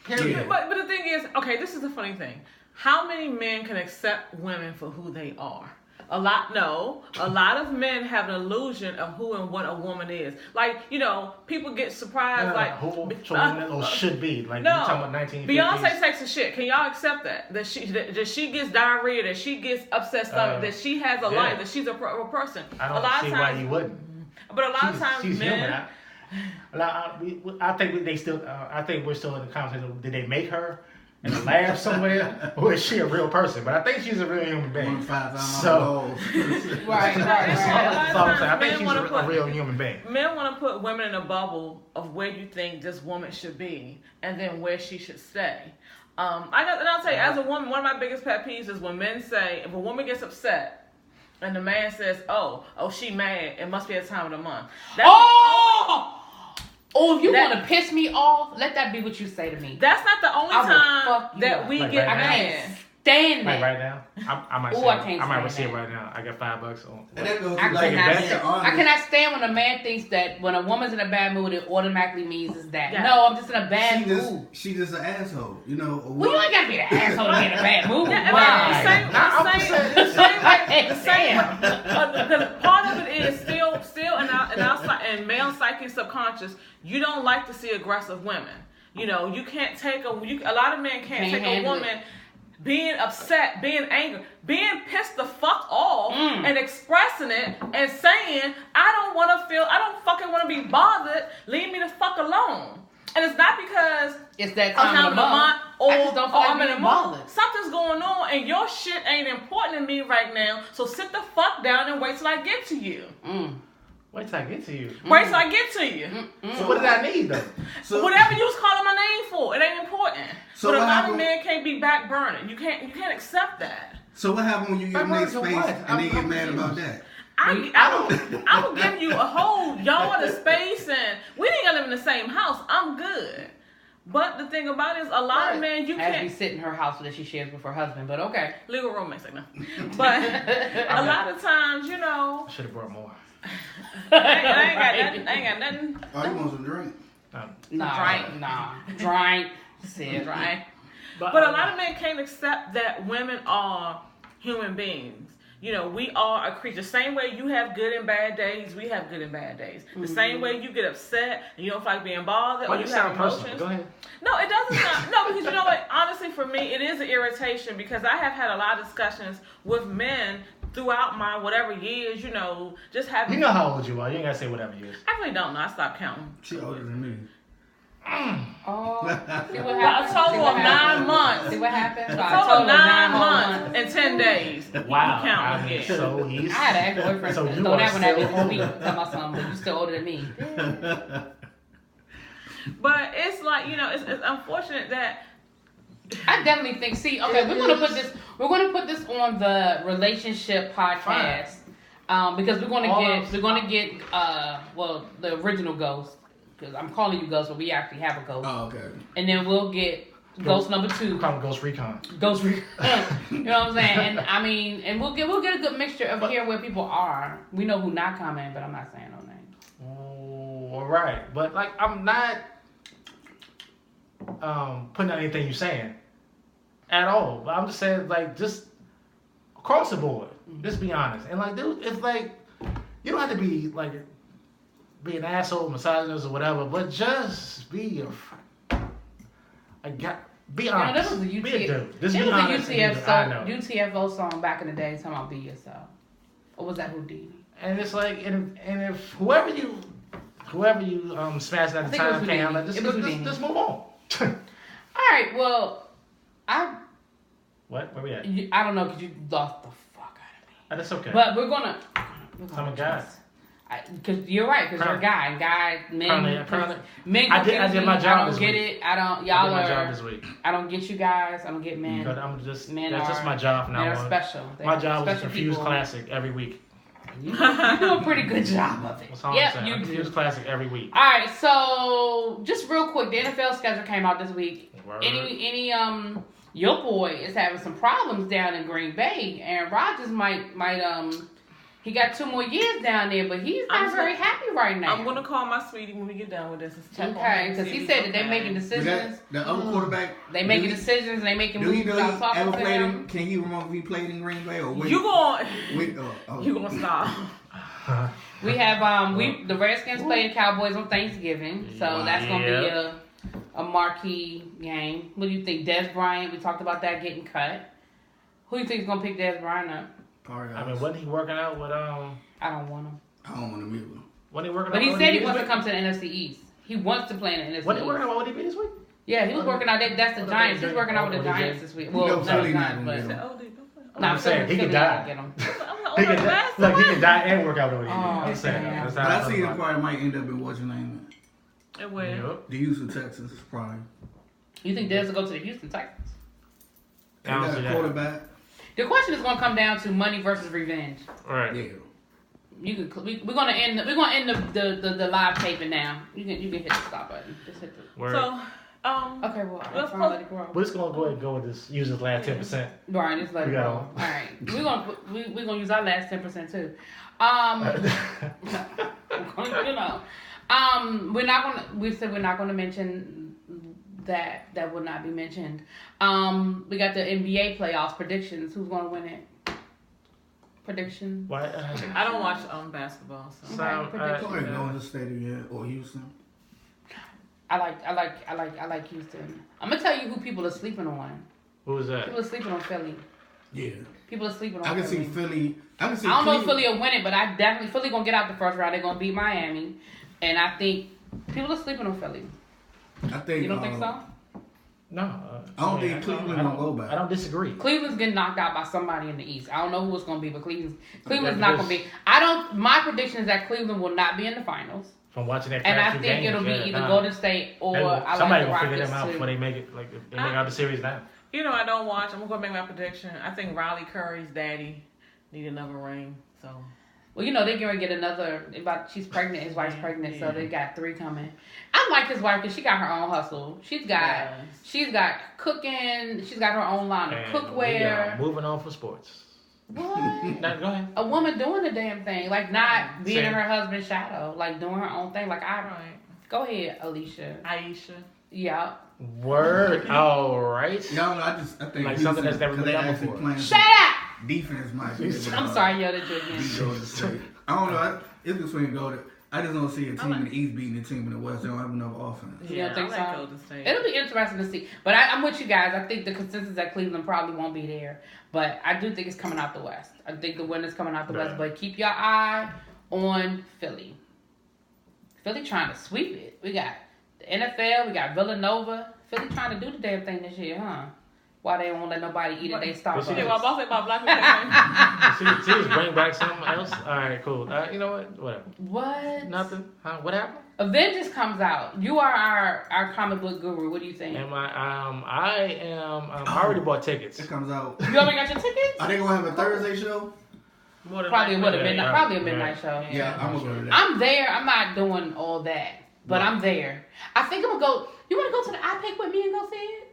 Period. Yeah. But the thing is, okay, this is the funny thing. How many men can accept women for who they are? A lot of men have an illusion of who and what a woman is. Like, people get surprised. Who should be. Like, no, you're talking about 1950s. Beyonce takes a shit. Can y'all accept that? That she gets diarrhea, that she gets upset stomach, that she has a life, that she's a person. I don't see why you wouldn't. But a lot of times she's men... human. I think we're still in the conversation. Did they make her in a lab somewhere, or is she a real person? But I think she's a real human being. So, right. That's all I'm saying. I think she's a real human being. Men want to put women in a bubble of where you think this woman should be, and then where she should stay. I'll tell you, as a woman, one of my biggest pet peeves is when men say, if a woman gets upset, and the man says, "Oh, she mad. It must be a time of the month." If you want to piss me off, let that be what you say to me. That's not the only time that we get mad. Stand like right now, I might receive right now. I got $5 on. I cannot stand when a man thinks that when a woman's in a bad mood, it automatically means it's that. Yeah. No, I'm just in a bad mood. She just an asshole, Well, you ain't gotta be an asshole to be in a bad mood. The same. Part of it is still in male psyche subconscious. You don't like to see aggressive women. You can't take a lot of men can't take a woman being upset, being angry, being pissed the fuck off, and expressing it and saying, I don't fucking want to be bothered. Leave me the fuck alone. And it's not because it's that time of the month or I'm in a mood. Something's going on and your shit ain't important to me right now. So sit the fuck down and wait till I get to you. Wait till I get to you. Wait till I get to you. So what did I need though? So whatever you was calling my name for, it ain't important. So but a lot of men can't be back burning. You can't accept that. So what happened when you get in their space and they get mad about that? I will give you a whole yard of space and we ain't gonna live in the same house. I'm good. But the thing about it is, a lot of men, you can't... As we sit in her house that she shares with her husband, but okay. Legal romance, I know. But a lot of times, I should have brought more. I ain't got nothing. Oh, you want some drink? Drink. Drink. But a lot of men can't accept that women are human beings. We are a creature. Same way you have good and bad days, we have good and bad days. The same way you get upset and you don't feel like being bothered, or you have emotions. Go ahead. No, it doesn't sound. No, because you know what? Honestly, for me, it is an irritation because I have had a lot of discussions with men throughout my whatever years. Just having. You know how old you are. You ain't gotta say whatever years. I really don't know. I stopped counting. She older than me. Oh, see what happened? A total of 9 months. See what happened? A total of 9 months and 10 days. Wow. So I had an ex-boyfriend. So throw that one at me this week. Tell my son, but you still older than me. But it's like, it's unfortunate that I definitely think. See, okay, we're gonna put this on the relationship podcast, because we're gonna get the original Ghost, because I'm calling you Ghost, but we actually have a Ghost. Oh, okay. And then we'll get Ghost number 2. Call it Ghost Recon. Ghost Recon. You know what I'm saying? And I mean, and we'll get a good mixture of here where people are. We know who not coming, but I'm not saying no names. Oh, all right, but like I'm not putting out anything you're saying at all. But I'm just saying, like, just across the board, just be honest. And like, dude, it's like you don't have to be like an asshole, misogynist or whatever, but just be be honest. That was a be a dude. Just it be was honest. UTFO song back in the day talking about be yourself. Or was that Houdini? And it's like, and if whoever you smashed at the time can't handle it, just move on. All right, well, What? Where we at? I don't know, because you lost the fuck out of me. That's okay. But we're gonna I'm a guy. Because you're right, because you're a guy. Men. Men. I did my job. I don't get it. I don't. Y'all I did my job this week. I don't get you guys. I don't get men. I'm just. Men that's just my job from now on. Men are special. My job was Confuse Classic every week. You do a pretty good job of it. That's all I'm saying. You Confuse Classic every week. All right, so just real quick, the NFL schedule came out this week. Word. Any your boy is having some problems down in Green Bay. Aaron Rodgers might he got 2 more years down there, but he's not very happy right now. I'm gonna call my sweetie when we get done with this. Okay, because he said that they're making decisions. The other quarterback. They making decisions and they making moves without talking to them. Can he remember he played in Green Bay or wait? You gonna stop? We have the Redskins playing Cowboys on Thanksgiving, so that's gonna be a marquee game. What do you think, Dez Bryant? We talked about that getting cut. Who do you think is gonna pick Dez Bryant up? I mean, wasn't he working out with I don't want him. I don't want him either. Wasn't he working but out? But he said he wants to come to the NFC East. He wants to play in the NFC East. Wasn't he working out with ODB this week? Yeah, he was working out. That's the Giants. He's working out with the Giants this week. Well, not the Giants, but I'm saying he could die. Get him. He can die and work out ODB. I'm saying. But I see the part might end up in what's your name? It will. The Houston Texans probably. You think Dez will go to the Houston Texans? They got a quarterback. The question is going to come down to money versus revenge. Right. Yeah. We're gonna end the live taping now. You can hit the stop button. Just hit the. Word. So okay, well I'm trying to let it grow. We're just gonna go ahead and go with this. Use this last 10%. Right, just let it go. All right, we're gonna use our last 10% too. We're not gonna. We said we're not gonna mention that. That will not be mentioned. We got the NBA playoffs predictions. Who's gonna win it? Prediction. What? I don't watch basketball. So Golden State or Houston. I like Houston. I'm gonna tell you who people are sleeping on. Who is that? People are sleeping on Philly. Yeah. People are sleeping on I can Philly. see Philly. I don't know if Philly will win it, but I definitely Philly gonna get out the first round. They're gonna beat Miami, and I think people are sleeping on Philly. I think you don't think so? No. I don't think Cleveland gonna go back. I don't disagree. Cleveland's getting knocked out by somebody in the East. I don't know who it's gonna be, but Cleveland's not gonna be. My prediction is that Cleveland will not be in the finals. From watching that, and I think it'll be either Golden State or somebody will figure them out before they make it. Like they make out the series now. You know, I don't watch. I'm gonna make my prediction. I think Riley Curry's daddy need another ring. So. Well, you know they're gonna get another. She's pregnant. His wife's pregnant, so they got 3 coming. I like his wife because she got her own hustle. She's got cooking. She's got her own line of cookware. Moving on for sports. What? No, go ahead. A woman doing the damn thing, like not being in her husband's shadow, like doing her own thing. Like Go ahead, Alicia. Aisha. Yeah. Word. All right. No, I think like something that's never been done before. Shut up. Defense might be. I'm sorry, yo, that you again. I don't know. It's between Golden. I just don't see a team in the East beating a team in the West. They don't have enough offense. You don't think so? It'll be interesting to see. But I'm with you guys. I think the consensus that Cleveland probably won't be there. But I do think it's coming out the West. I think the winner's coming out the West. But keep your eye on Philly. Philly trying to sweep it. We got the NFL. We got Villanova. Philly trying to do the damn thing this year, huh? why they won't let nobody eat at their Starbucks. Yeah, my boss said about black people. She just bring back something else. All right, cool. You know what? Whatever. What? Nothing. Huh? What happened? Avengers comes out. You are our comic book guru. What do you think? Am I am. I already bought tickets. It comes out. You already got your tickets? Are they gonna have a Thursday show? Probably a midnight show. Yeah, I'm gonna go to that. I'm there. I'm not doing all that, but I'm there. I think I'm gonna go. You want to go to the iPic with me and go see it?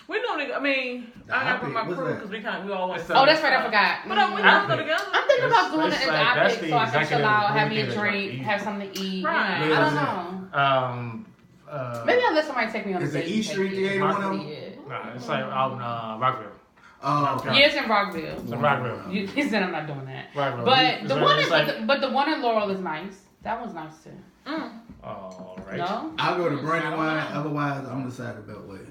We normally, I mean, I gotta bring my crew because we all want to. Oh, that's right, I forgot. But we all go together. I'm thinking about doing it at the that's iPic so I can chill out, have me a executive drink, movie have something to eat. Right. You know, I don't know. Maybe I'll let somebody take me on a Is date. it East Street Theater one of them? Nah, it's like out in Rockville. Oh, okay. Yeah, it's in Rockville. It's in Rockville. He said I'm not doing that. Rockville. But the one in Laurel is nice. That one's nice too. All right. No? I'll go to Brandywine. Otherwise, I'm the side of Beltway.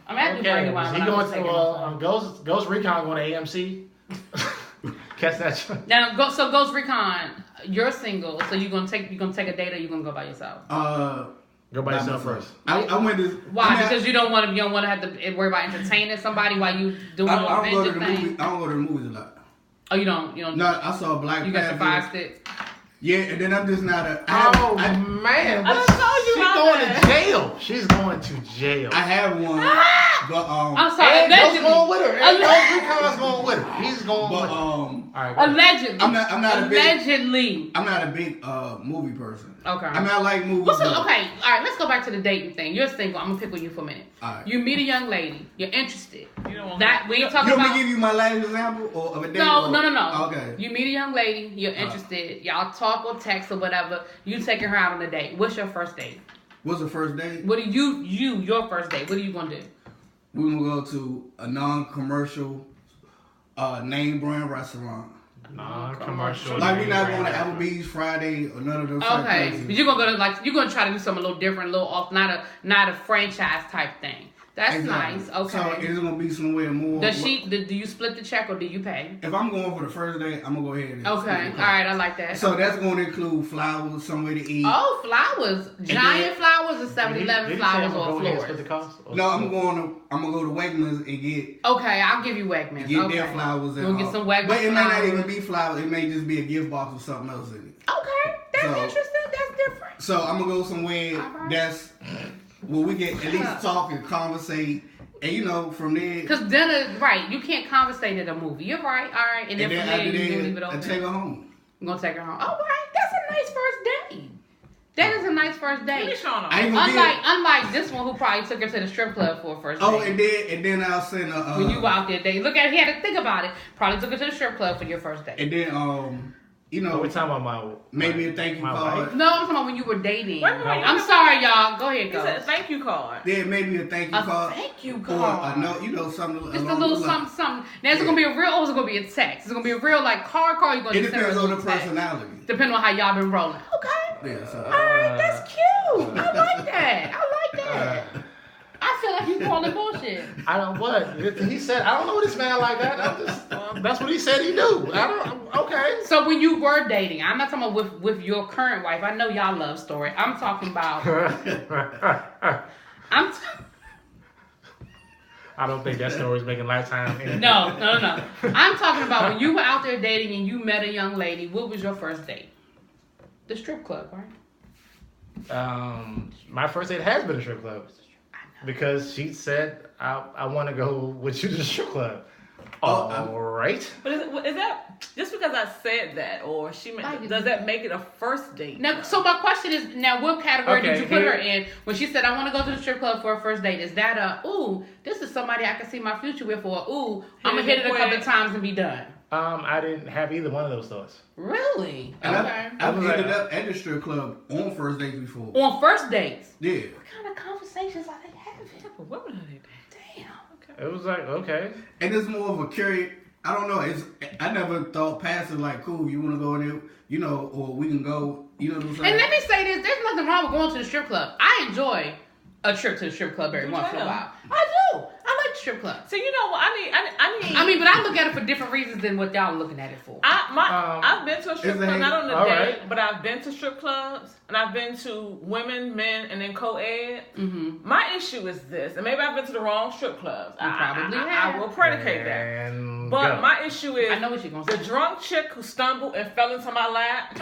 I'm at Brandywine. He going to Ghost Recon going to AMC. Catch that. Now Ghost Recon, you're single, so you gonna take a date or you gonna go by yourself? Go by yourself first. I went to. Why? Because you don't want to have to worry about entertaining somebody while you doing your adventure thing. I don't go to the movies a lot. Oh, you don't. No, I saw Black Panther. You got the 5 stick. Yeah, and then I'm just not a. Man, I told you she's going to jail. She's going to jail. I have one, but I'm sorry. Ghost going with her. Ghost Recon's going with her. He's going with her. All right, allegedly. I'm not allegedly. I'm not a big movie person. Okay. I mean, I like movies. Okay. All right. Let's go back to the dating thing. You're single. I'm gonna pick with you for a minute. All right. You meet a young lady. You're interested. You don't want that. We ain't talking You about. want me to give you my last example of a date? No. Okay. You meet a young lady. You're interested. Y'all talk or text or whatever. You taking her out on a date. What's your first date? What's the first date? What do your first date? What are you gonna do? We're gonna go to a non-commercial, name brand restaurant. Non-commercial. Like we're not going to Applebee's Friday or none of those. Okay, but you're gonna go to you're gonna try to do something a little different, a little off, not a franchise type thing. That's exactly. nice. Okay. So it's gonna be somewhere more. Do you split the check or do you pay? If I'm going for the first date, I'm gonna go ahead and. Okay. All right. I like that. So that's going to include flowers, somewhere to eat. Oh, flowers! Giant flowers or 7-Eleven flowers or flowers? No, I'm gonna go to Wegmans and get. Okay, I'll give you Wegmans. Get their flowers and. We'll get some Wegmans. But it may not even be flowers. It may just be a gift box with something else in it. Okay, that's interesting. That's different. So I'm gonna go somewhere that's where we can at least talk and conversate. And from there. Because dinner, right, you can't conversate at a movie. You're right, all right. And then from there, you can leave it open. I take her home. I'm going to take her home. All right, that's a nice first date. That is a nice first date. Unlike this one who probably took her to the strip club for a first date. Oh, and then I'll send her. When you out there dating. Look at it, he had to think about it. Probably took her to the strip club for your first date. And then, we're talking about maybe a thank you card. Wife? No, I'm talking about when you were dating. Wait, I'm sorry, y'all. Go ahead, go. He said a thank you card. Yeah, maybe a thank you card. Thank you card. Or a note, something. Just a little something. Now, is it going to be a real or is it going to be a text? Is it going to be a real, card? You're going to It depends on the personality. Depending on how y'all been rolling. Okay. Yeah, so. All right, that's cute. I like that. I feel like he's calling bullshit. I don't what he said. I don't know this man like that. That's what he said he do. Okay. So when you were dating, I'm not talking about with your current wife. I know y'all love story. I'm talking about. I don't think that story's making Lifetime. No. I'm talking about when you were out there dating and you met a young lady. What was your first date? The strip club, right? My first date has been a strip club. Because she said, I want to go with you to the strip club. All right. But is that just because I said that, or does that make it a first date? Now, so my question is, what category did you put her in when she said, I want to go to the strip club for a first date? Is that this is somebody I can see my future with, or I'm going to hit it a couple of times and be done? I didn't have either one of those thoughts. Really? And I've ended up at the strip club on first dates before. On first dates? Yeah. What kind of conversations are they having? What women are they? Damn. Okay. It was like, okay. And it's more of a curious. I don't know. I never thought past it cool. You want to go in there, or we can go. You know what I'm saying? And let me say this: there's nothing wrong with going to the strip club. I enjoy a trip to the strip club every once in a while. I do. I like strip club. So you know what? I mean, but I look at it for different reasons than what y'all looking at it for. I've been to a strip club, not on a date, right. but I've been to strip clubs, and I've been to women, men, and then co-ed. Mm-hmm. My issue is this, and maybe I've been to the wrong strip clubs. I will predicate that. But my issue is I know what you're gonna say. The drunk chick who stumbled and fell into my lap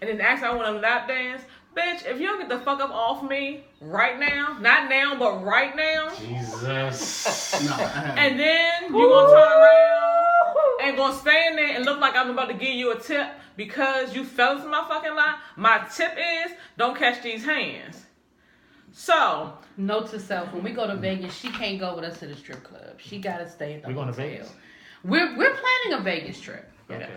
and then asked me I want to lap dance. Bitch, if you don't get the fuck up off me right now, not now, but right now. Jesus. And then you gonna turn around and gonna stand there and look like I'm about to give you a tip because you fell into my fucking lap. My tip is don't catch these hands. So, note to self: when we go to Vegas, she can't go with us to the strip club. She gotta stay at the hotel. We're going to Vegas. We're planning a Vegas trip. Okay,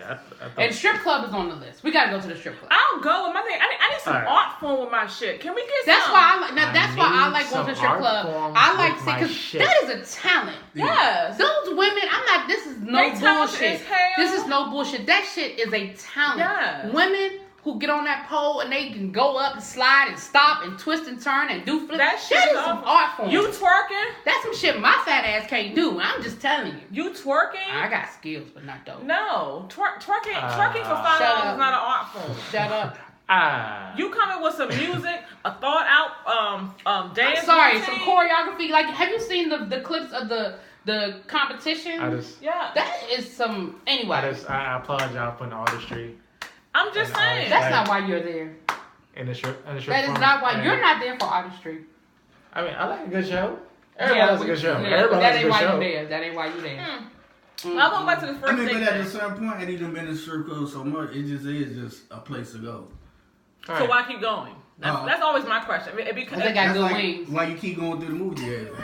and strip club is on the list. We gotta go to the strip club. I'll go with my thing. I need some art form with my shit. Can we get that's some? Why I like going to the strip club. I like to because that is a talent. Yes. Those women, this is no bullshit. This is no bullshit. That shit is a talent. Yes. Women who get on that pole and they can go up and slide and stop and twist and turn and do flips. That is some art form. You twerking? That's some shit my fat ass can't do. I'm just telling you. You twerking? I got skills, but not those. No. Twerking for $5 is not an art form. Shut up. You coming with some music, a thought out dance. I'm sorry, routine? Some choreography. Like, have you seen the clips of the competition? That is some. Anyway. I applaud y'all for the artistry. I'm just saying. That's not why you're there. In the strip that is not why you're not there for artistry. I mean, I like a good show. Everybody likes a good show. Yeah, Everybody that ain't likes a good show. You're there. That ain't why you're there. I'll go back to the first thing. But at a certain point, and even been in strip club so much, it just is just a place to go. Right. So why keep going? That's always my question. Because they got good wings. Why you keep going through the movie theater?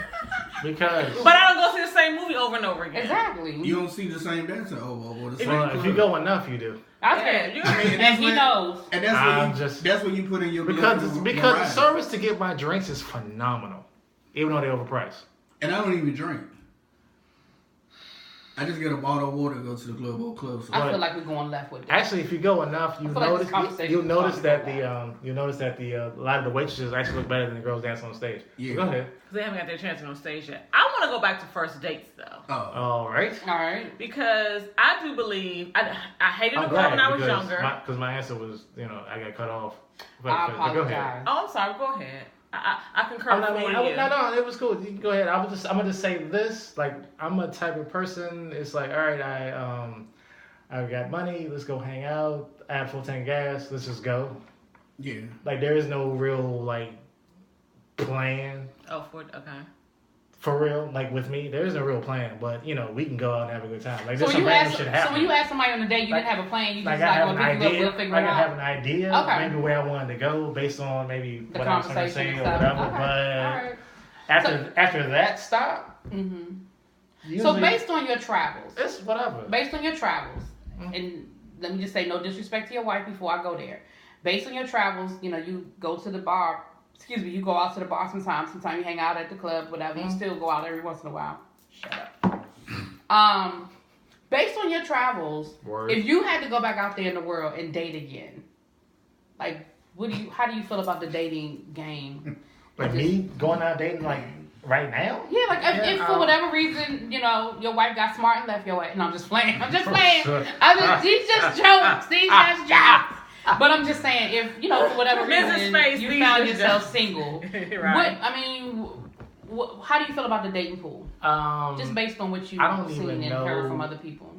Because. But I don't go see the same movie over and over again. Exactly. You don't see the same dancer over the same. Well, if you go enough, you do. And he knows. And that's what you put in your because the service to get my drinks is phenomenal, even though they're overpriced. And I don't even drink. I just get a bottle of water and go to the club or club. So I feel like we're going left with it. Actually, if you go enough, you'll notice that a lot of the waitresses actually look better than the girls dancing on stage. Yeah. Go ahead. Because they haven't got their chance on stage yet. I want to go back to first dates though. Oh. All right. Because I do believe I hated the girl when I was younger. Because my answer was I got cut off. I apologize. Go ahead. Oh, I'm sorry. Go ahead. I concur with you. No, it was cool. You can go ahead. I'm gonna say this. Like, I'm a type of person. It's like, all right, I got money. Let's go hang out. I have full tank of gas. Let's just go. Yeah. Like, there is no real plan. Oh, okay. For real, like with me, there is no real plan, but we can go out and have a good time. Like, so when you ask somebody on a date, you didn't have a plan. You just we'll pick you up, we'll figure it out. I have an idea, maybe where I wanted to go based on maybe what I was going to say or whatever. But after that stop, so based on your travels, it's whatever. Based on your travels, and let me just say, no disrespect to your wife before I go there. Based on your travels, you go to the bar. You go out to the bar sometimes. Sometimes you hang out at the club, whatever. You still go out every once in a while. Shut up. Based on your travels, if you had to go back out there in the world and date again, how do you feel about the dating game? Like me going out dating right now? Yeah, if for whatever reason, your wife got smart and left your way. No, I'm just playing. These just jokes. These just jokes. But I'm just saying, if for whatever reason you found yourself single, right. how do you feel about the dating pool? Just based on what you've seen and heard from other people.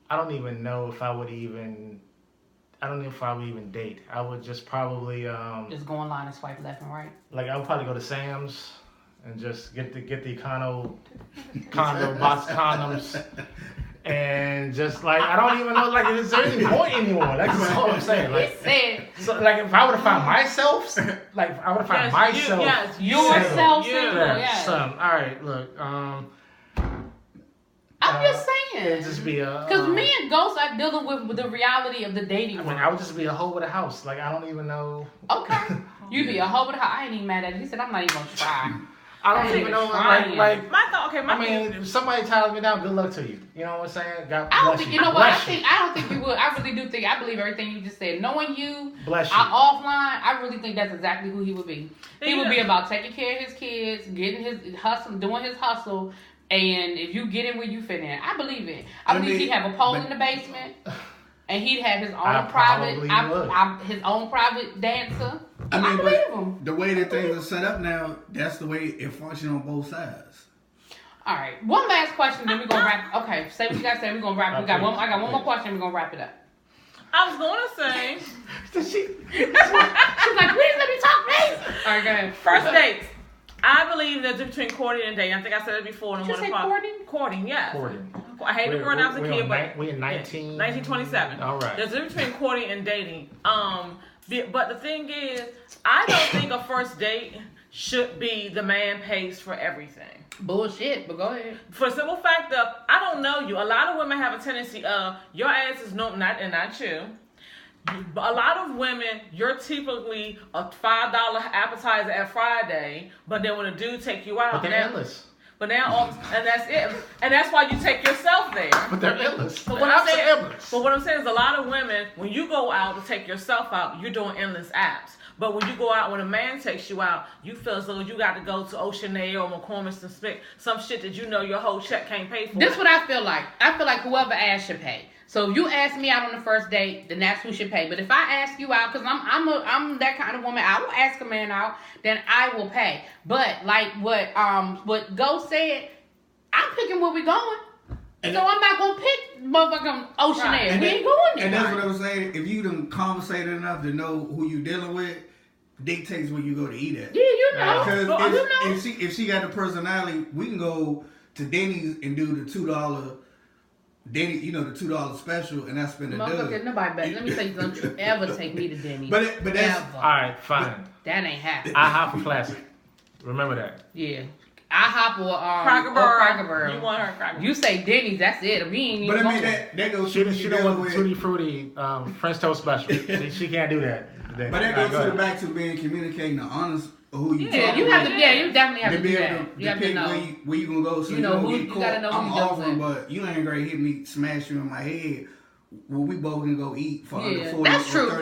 I don't even know if I would even. I don't know if I would even date. I would just probably just go online and swipe left and right. Like, I would probably go to Sam's and just get the condo box condoms. And just I don't even know is there any point anymore? That's all I'm saying. So if I would have found myself, I would have found myself. Yourself single. Yes. All right, look. I'm just saying. It'd just be because me and Ghost are dealing with the reality of the dating world. I would just be a hoe with a house. I don't even know. Okay. You'd be a hoe with a house. I ain't even mad at it. He said, I'm not even gonna try. I don't even know. My thought. Okay, if somebody ties me down, good luck to you. You know what I'm saying? God I don't think you know what. I don't think you would. I really do think. I believe everything you just said. Knowing you, bless you. Offline, I really think that's exactly who he would be. He would be about taking care of his kids, getting his hustle, doing his hustle, And if you get in where you fit in, I believe it. I believe he'd have a pole in the basement, and he'd have his own his own private dancer. I believe him. The way that things are set up now, that's the way it functions on both sides. All right, one last question, then we're gonna wrap. Okay, say what you gotta say. We're gonna wrap. I got one more question. We're gonna wrap it up. I was gonna say. She's like, please let me talk, please. All right, go ahead. First dates. I believe there's a difference between courting and dating. I think I said it before. Did you say courting? Courting, yes. Courting. I hated the word when I was a kid, but we in 1927. All right. There's a difference between courting and dating. But the thing is, I don't think a first date should be the man pays for everything. Bullshit, but go ahead. For the simple fact of, I don't know you. A lot of women have a tendency of, your ass is not you. A lot of women, you're typically a $5 appetizer at Friday, but then when a dude take you out, but they're endless. But now, and that's it. And that's why you take yourself there. But they're endless. But what I'm saying is a lot of women, when you go out to take yourself out, you're doing endless apps. But when you go out, when a man takes you out, you feel as though you got to go to Ocean Air or McCormick's and Smith, some shit that you know your whole check can't pay for. This is what I feel like. I feel like whoever asks should pay. So if you ask me out on the first date, then that's who should pay. But if I ask you out, because I'm that kind of woman, I will ask a man out, then I will pay. But like what Ghost said, I'm picking where we going. And so I'm not gonna pick motherfucking Ocean Air. We ain't going there. And that's what I was saying. If you done conversated enough to know who you dealing with, dictates where you go to eat at. Yeah, you know. Because if she got the personality, we can go to Denny's and do the $2. Denny, the $2 special, and I spend a $1. Nobody bet. Let me tell you, don't you ever take me to Denny's? But that's ever. All right, fine. That ain't happening. IHOP for classic. Remember that. Yeah. IHOP or Cracker Barrel. You want her Cracker Barrel. You say Denny's, that's it. We ain't even going. that goes. She don't want the Tutti Frutti French toast special. she can't do that. But that goes back to being communicating the honest. Who you you have to. Yeah, you definitely have to do that. You have to know where you gonna go. So you know who you gotta know. I'm offering, but you ain't gonna hit me, smash you in my head. Well, we both gonna go eat for under $40 or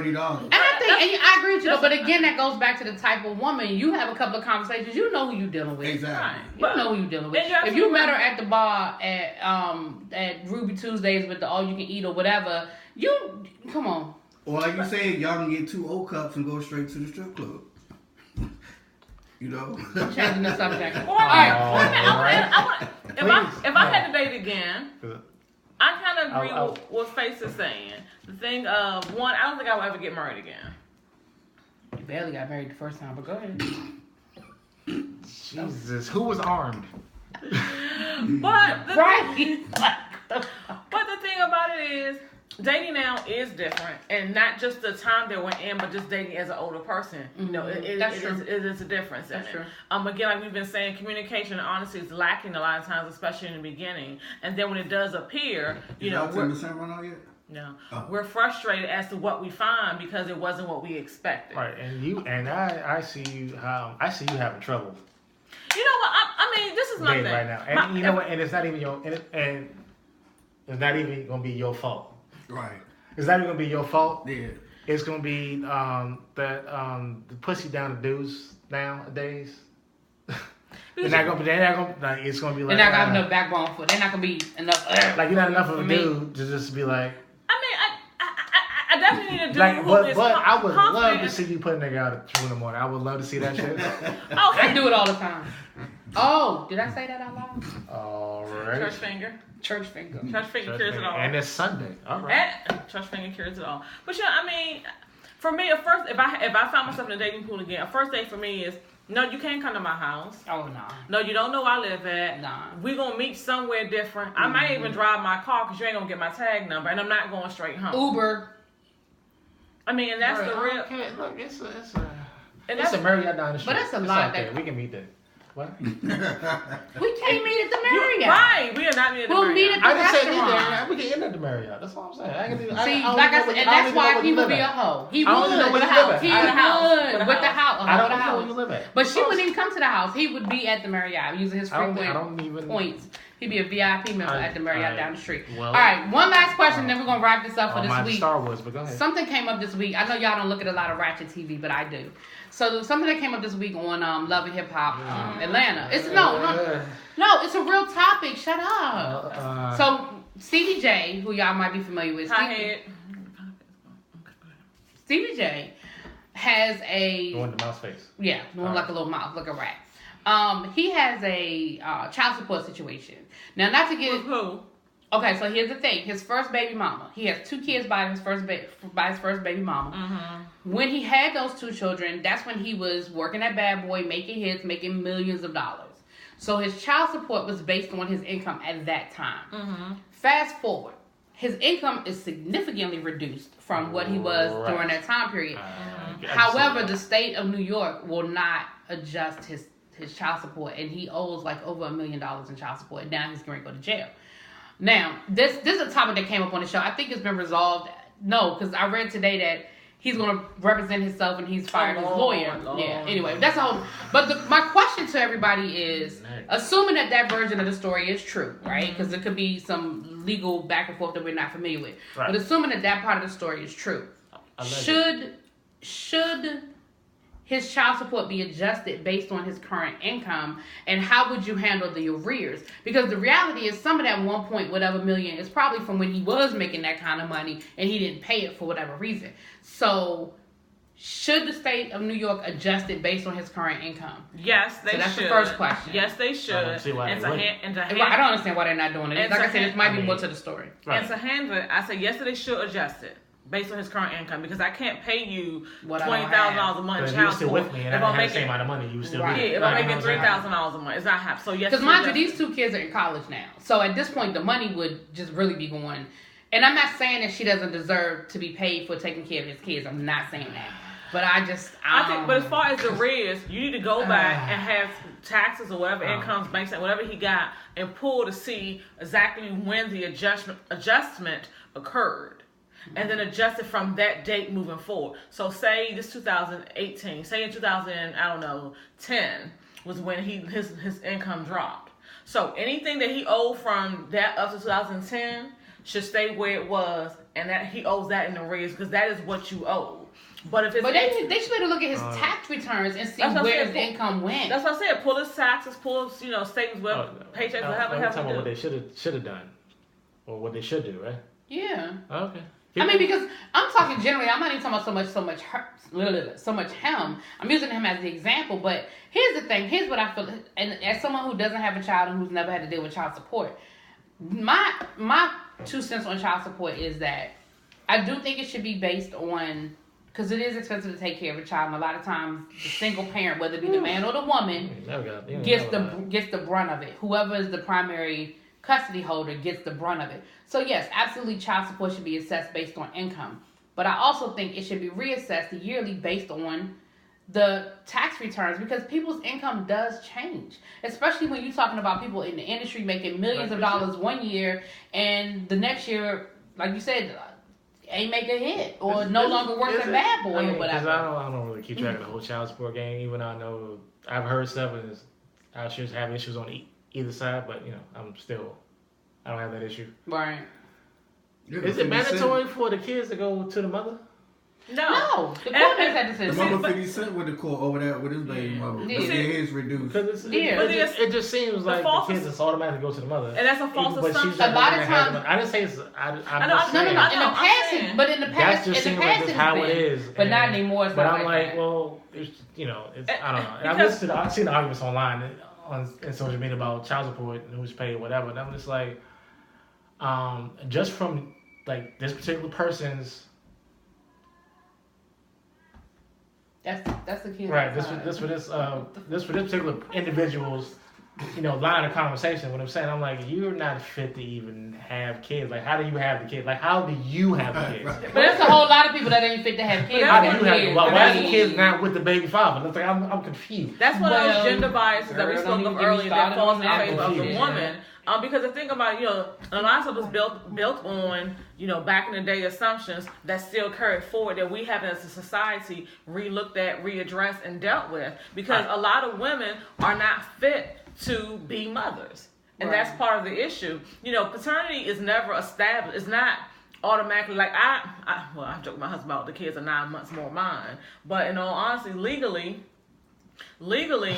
$30. And I agree with you. But again, that goes back to the type of woman. You have a couple of conversations. You know who you dealing with. Exactly. You know who you dealing with. If you met her at the bar at Ruby Tuesdays with the all you can eat or whatever, you come on. Or like you said, y'all can get 2 old cups and go straight to the strip club. I'm changing the subject. All right. If I had to date again, I kind of agree with what Face is saying. The thing of, one, I don't think I will ever get married again. You barely got married the first time, but go ahead. Jesus, who was armed? But the thing about it is, dating now is different, and not just the time that we're in, but just dating as an older person. Mm-hmm. It is a difference. That's true. Again, like we've been saying, communication and honesty is lacking a lot of times, especially in the beginning. And then when it does appear, we're frustrated as to what we find because it wasn't what we expected. Right, and I see you having trouble. You know what? I mean, this is my thing right now, and you know what? And it's not even and it's not even gonna be your fault. Right. It's not even gonna be your fault. Yeah. It's gonna be the pussy down the dudes nowadays. It's gonna be like they're not gonna have enough backbone for. They're not gonna be enough. Like you're not enough of a dude to just be like. I definitely need a dude but I would love to see you put a nigga out at 2 a.m. I would love to see that shit. I do it all the time. Oh, did I say that out loud? All right. Church finger cures it all. And it's Sunday. All right. Church finger cures it all. But I mean, for me, if I found myself in a dating pool again, a first date for me is, no, you can't come to my house. Oh, no. No, you don't know where I live at. Nah. We gonna meet somewhere different. I might even drive my car because you ain't gonna get my tag number, and I'm not going straight home. Uber. I mean, and that's the real. Okay, look, it's a Marriott down the street. But that's a lot. We can meet there. What? We can't meet at the Marriott. Right, we are not meeting at the Marriott. We'll meet at the restaurant. We can end at the Marriott. That's all I'm saying. That's why he would be a hoe. He would with the house. He would with the house. I don't know where you live at. But she wouldn't even come to the house. He would be at the Marriott using his frequent points. He'd be a VIP member at the Marriott down the street. Well, all right, one last question, then we're gonna wrap this up for this week. Star Wars, but go ahead. Something came up this week. I know y'all don't look at a lot of ratchet TV, but I do. So something that came up this week on Love and Hip Hop Atlanta. It's no, it's a real topic. Shut up. So Stevie J, who y'all might be familiar with, Stevie J has a doing the mouse face. Yeah, doing like a little mouth, like a rat. He has a child support situation. Now, not to get who? Okay, so here's the thing: his first baby mama. He has 2 kids by his first baby mama. Mm-hmm. When he had those 2 children, that's when he was working at Bad Boy, making hits, making millions of dollars. So his child support was based on his income at that time. Mm-hmm. Fast forward, his income is significantly reduced from what he was during that time period. However, the state of New York will not adjust his child support, and he owes like over $1 million in child support. And now he's going to go to jail. Now, this is a topic that came up on the show. I think it's been resolved. No, because I read today that he's going to represent himself and he's fired his lawyer. Yeah. Anyway, that's a whole. But my question to everybody is, assuming that version of the story is true, right? Because there could be some legal back and forth that we're not familiar with. Right. But assuming that part of the story is true, should his child support be adjusted based on his current income, and how would you handle the arrears? Because the reality is some of that 1 point whatever million is probably from when he was making that kind of money and he didn't pay it for whatever reason. So should the state of New York adjust it based on his current income? Yes, they should. So that's the first question. Yes, they should. I don't see why I don't understand why they're not doing it. Like I said, this might be more to the story. Right. And to handle it, I say yes, they should adjust it based on his current income, because I can't pay you $20,000 a month child support. With me, and I don't have the same amount of money. You still right. Yeah, if I'm making $3,000 a month, it's not happening. So yes, because mind you, these 2 kids are in college now. So at this point, the money would just really be going. And I'm not saying that she doesn't deserve to be paid for taking care of his kids. I'm not saying that. But I think. But as far as the arrears, you need to go back and have taxes or whatever incomes, banks, whatever he got, and pull to see exactly when the adjustment occurred. And then adjust it from that date moving forward. So say this 2018, say in 2010 was when his income dropped. So anything that he owed from that up to 2010 should stay where it was, and that he owes that in arrears, because that is what you owe. But if it's they should better look at his tax returns and see where his income went. That's what I said. Pull his taxes, pull his statements, paychecks, whatever. I'm talking about what they should have done, or what they should do, right? Yeah. Okay. I mean, because I'm talking generally. I'm not even talking about so much him. I'm using him as the example. But here's the thing. Here's what I feel. And as someone who doesn't have a child and who's never had to deal with child support, my 2 cents on child support is that I do think it should be based on, because it is expensive to take care of a child, and a lot of times the single parent, whether it be the man or the woman, gets the brunt of it. Whoever is the primary custody holder gets the brunt of it. So yes, absolutely, child support should be assessed based on income. But I also think it should be reassessed yearly based on the tax returns, because people's income does change, especially when you're talking about people in the industry making millions of dollars one year, and the next year, like you said, ain't make a hit or no longer works a Bad Boy or whatever. I don't really keep track of the whole child support game, even though I know I've heard stuff and I should have issues on either side, but I don't have that issue. Right. Is it mandatory for the kids to go to the mother? No. The court makes that decision. The mama 50 Cent with the court over there with his baby mother. Yeah. But it reduced. It just seems like the kids just automatically go to the mother. And that's a false assumption. A lot of times. I didn't say it's. No. In the past, that just seems like that's how it is. But not anymore. But I'm like, well, I don't know. I've seen the arguments online in social media about child support and who's paid whatever, and I'm just like, just from like this particular person's. That's the kid. Right. This for this particular individual's, line of conversation. What I'm saying, I'm like, you're not fit to even have kids. Like, how do you have the kids? Like, how do you have the kids? But there's a whole lot of people that ain't fit to have kids. How do you have? Why is the kids not with the baby father? It's like I'm confused. That's one of those gender biases that we spoke of earlier that falls in favor of the woman. Because the thing about, a lot of stuff is built on, back in the day assumptions that still carried forward that we have as a society re-looked at, readdressed, and dealt with. Because a lot of women are not fit to be mothers. And that's part of the issue. You know, paternity is never established. It's not automatically like I joke with my husband about the kids are 9 months more mine. But in all honesty, legally, the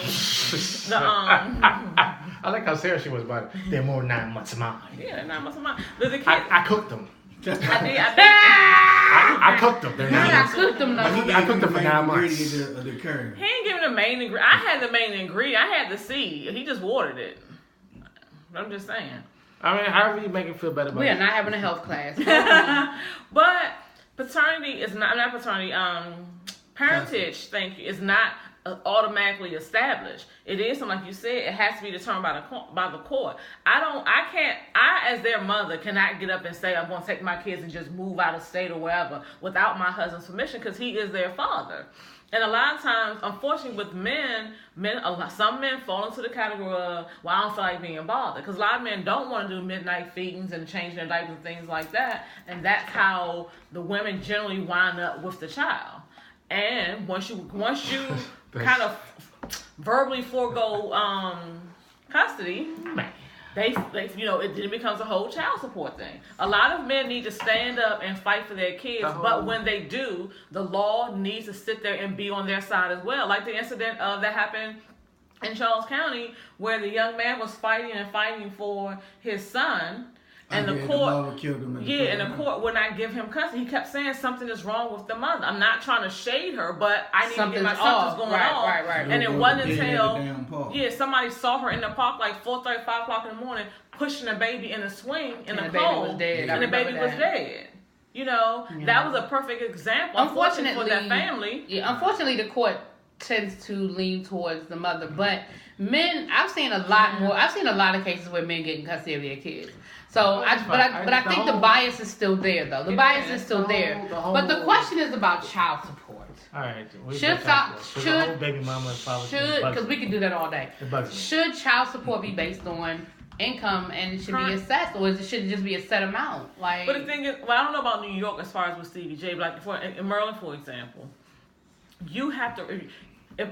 I like how serious she was about it. They're more than 9 months of mine. Yeah, 9 months of mine. The kids, I cooked them. I cooked them. I cooked them. I cooked them for 9 months. He ain't giving the main ingredient. I had the main ingredient. I had the seed. He just watered it. I'm just saying. I mean, however you make it feel better. We are not having a health class. But paternity is not paternity. Parentage, thank you, is not automatically established. It is something like you said. It has to be determined by the court. I as their mother cannot get up and say I'm going to take my kids and just move out of state or wherever without my husband's permission because he is their father. And a lot of times, unfortunately, with some men fall into the category of, well, I don't feel like being bothered. Because a lot of men don't want to do midnight feedings and change their diapers and things like that. And that's how the women generally wind up with the child. And once you kind of verbally forego custody, they it becomes a whole child support thing. A lot of men need to stand up and fight for their kids, but when they do, the law needs to sit there and be on their side as well. Like the incident that happened in Charles County, where the young man was fighting for his son. And the court, the court would not give him custody. He kept saying something is wrong with the mother. I'm not trying to shade her, but I need to get my something's going on. Right. And it wasn't until somebody saw her in the park like 4:30, 5 o'clock in the morning, pushing a baby in a swing in the cold, and the baby was dead. You know, that was a perfect example. Unfortunately for that family. Yeah, unfortunately, the court tends to lean towards the mother, but men, I've seen a lot more. I've seen a lot of cases where men get in custody of their kids. So, I think the bias is still there, though. The bias is still there. But the question is about child support. All right. Should baby mama because we can do that all day. Should child support be based on income and it should be assessed, or should it just be a set amount? Like, but the thing is, I don't know about New York as far as with Stevie J, but like in Maryland, for example, you have to. If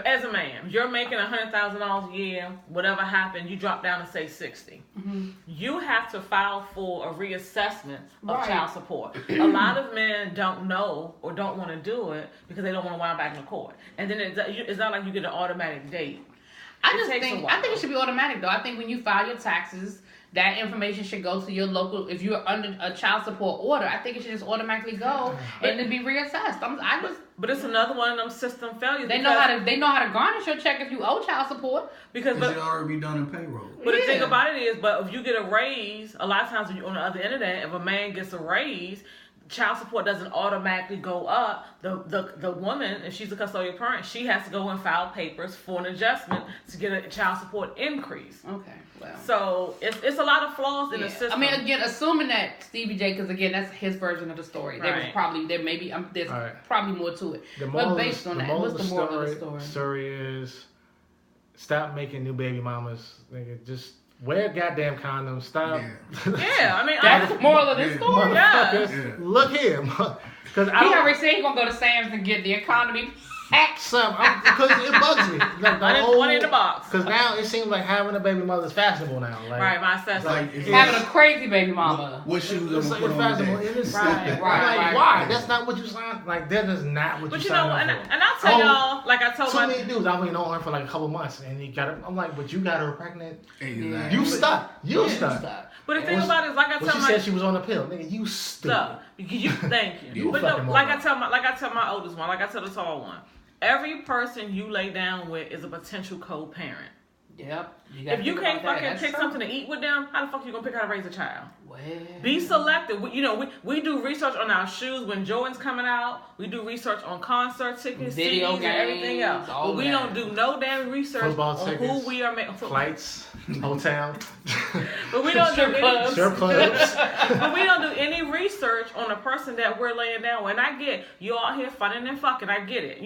as a man, you're making $100,000 a year, whatever happened, you drop down to say 60. Mm-hmm. You have to file for a reassessment of child support. A lot of men don't know or don't want to do it because they don't want to wind back in the court. And then it's not like you get an automatic date. I think it should be automatic though. I think when you file your taxes, that information should go to your local. If you're under a child support order, I think it should just automatically go and then be reassessed. But it's another one of them system failures. They know how to garnish your check if you owe child support because it already be done in payroll. But the thing about it is, if you get a raise, a lot of times when you're on the other end of that, if a man gets a raise, child support doesn't automatically go up. The woman, if she's a custodial parent, she has to go and file papers for an adjustment to get a child support increase. Okay. Well. So it's a lot of flaws in the system. I mean, again, assuming that Stevie J, because again, that's his version of the story. There's probably more to it. But based on that, what's the moral of the story is stop making new baby mamas. Nigga, just wear goddamn condoms. Stop. Yeah, I mean, that's the moral of the story. Yeah. Look here, because he already said he's gonna go to Sam's and get the economy. Because it bugs me. Like one in the box. Because now it seems like having a baby mother is fashionable now. Like, my assessment. Like, having a crazy baby mama. What shoes are fashionable? Right. Why? That's not what you signed. Like that is not what you signed up for. And I'll tell y'all, like I told so many dudes, I waiting on her for like a couple months, and I'm like, but you got her pregnant. Exactly. You stuck. You stuck. But the thing about it is, like I tell she said she was on the pill, nigga. You stupid. Thank you. But like I tell my oldest one, like I tell the tall one. Every person you lay down with is a potential co-parent. Yep. If you can't fucking pick something to eat with them, how the fuck you gonna pick how to raise a child? Well, be selective. We do research on our shoes when Jordan's coming out. We do research on concert tickets, video CDs, games, and everything else. But we don't do no damn research football on tickets, who we are making. Flights, hotel. But we don't do any strip clubs. But we don't do any research on the person that we're laying down with. And I get you all here funning and fucking. I get it,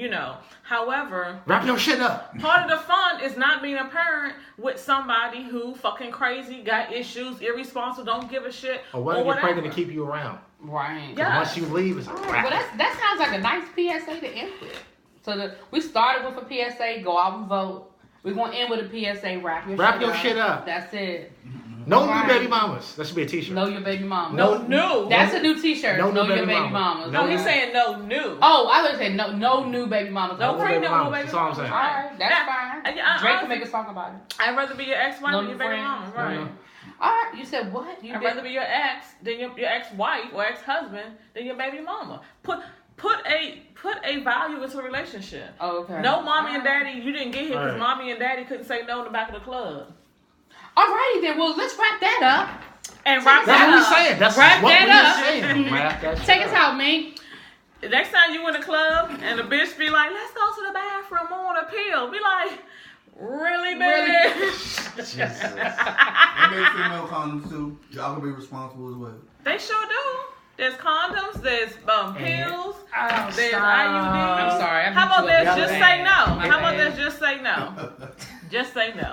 However, wrap your shit up. Part of the fun is not being a parent with somebody who fucking crazy, got issues, irresponsible, don't give a shit, or whatever. Pregnant to keep you around. Right. Yeah. Once you leave, it's well, that sounds like a nice PSA to end with. So we started with a PSA, go out and vote. We're gonna end with a PSA. Wrap your shit up. That's it. No new baby mamas. That should be a t-shirt. Know your baby mama. No new. That's a new t-shirt. No know new your baby baby mama. mamas. No, he's saying no new. Oh, I was saying no new baby mamas. No Okay. prenup, no baby That's all I'm mamas. saying. All right, that's fine. Drake can make a song about it. I'd rather be your ex-wife No than your new baby friends. mama. Right. No. All right, you said what? I'd rather be your ex than your ex-wife or ex-husband than your baby mama. Put a value into a relationship. Oh, okay. No, mommy and daddy, you didn't get here because Right. mommy and daddy couldn't say no in the back of the club. Alrighty then. Well, let's wrap that up. And wrap That's that what up. we're saying. That's Wrap what that we're up. saying. Wrap that shit Take us up. out, Mink. Next time you in the club and the bitch be like, let's go to the bathroom, I want a pill. Be like, really, baby? Jesus. And they female condoms too. Y'all can be responsible as well. They sure do. There's condoms, there's pills, Oh, there's stop. IUDs. I'm sorry. I How beat about you up this? the Just other say day. no. My How about bad. this? Just say no. Just say no.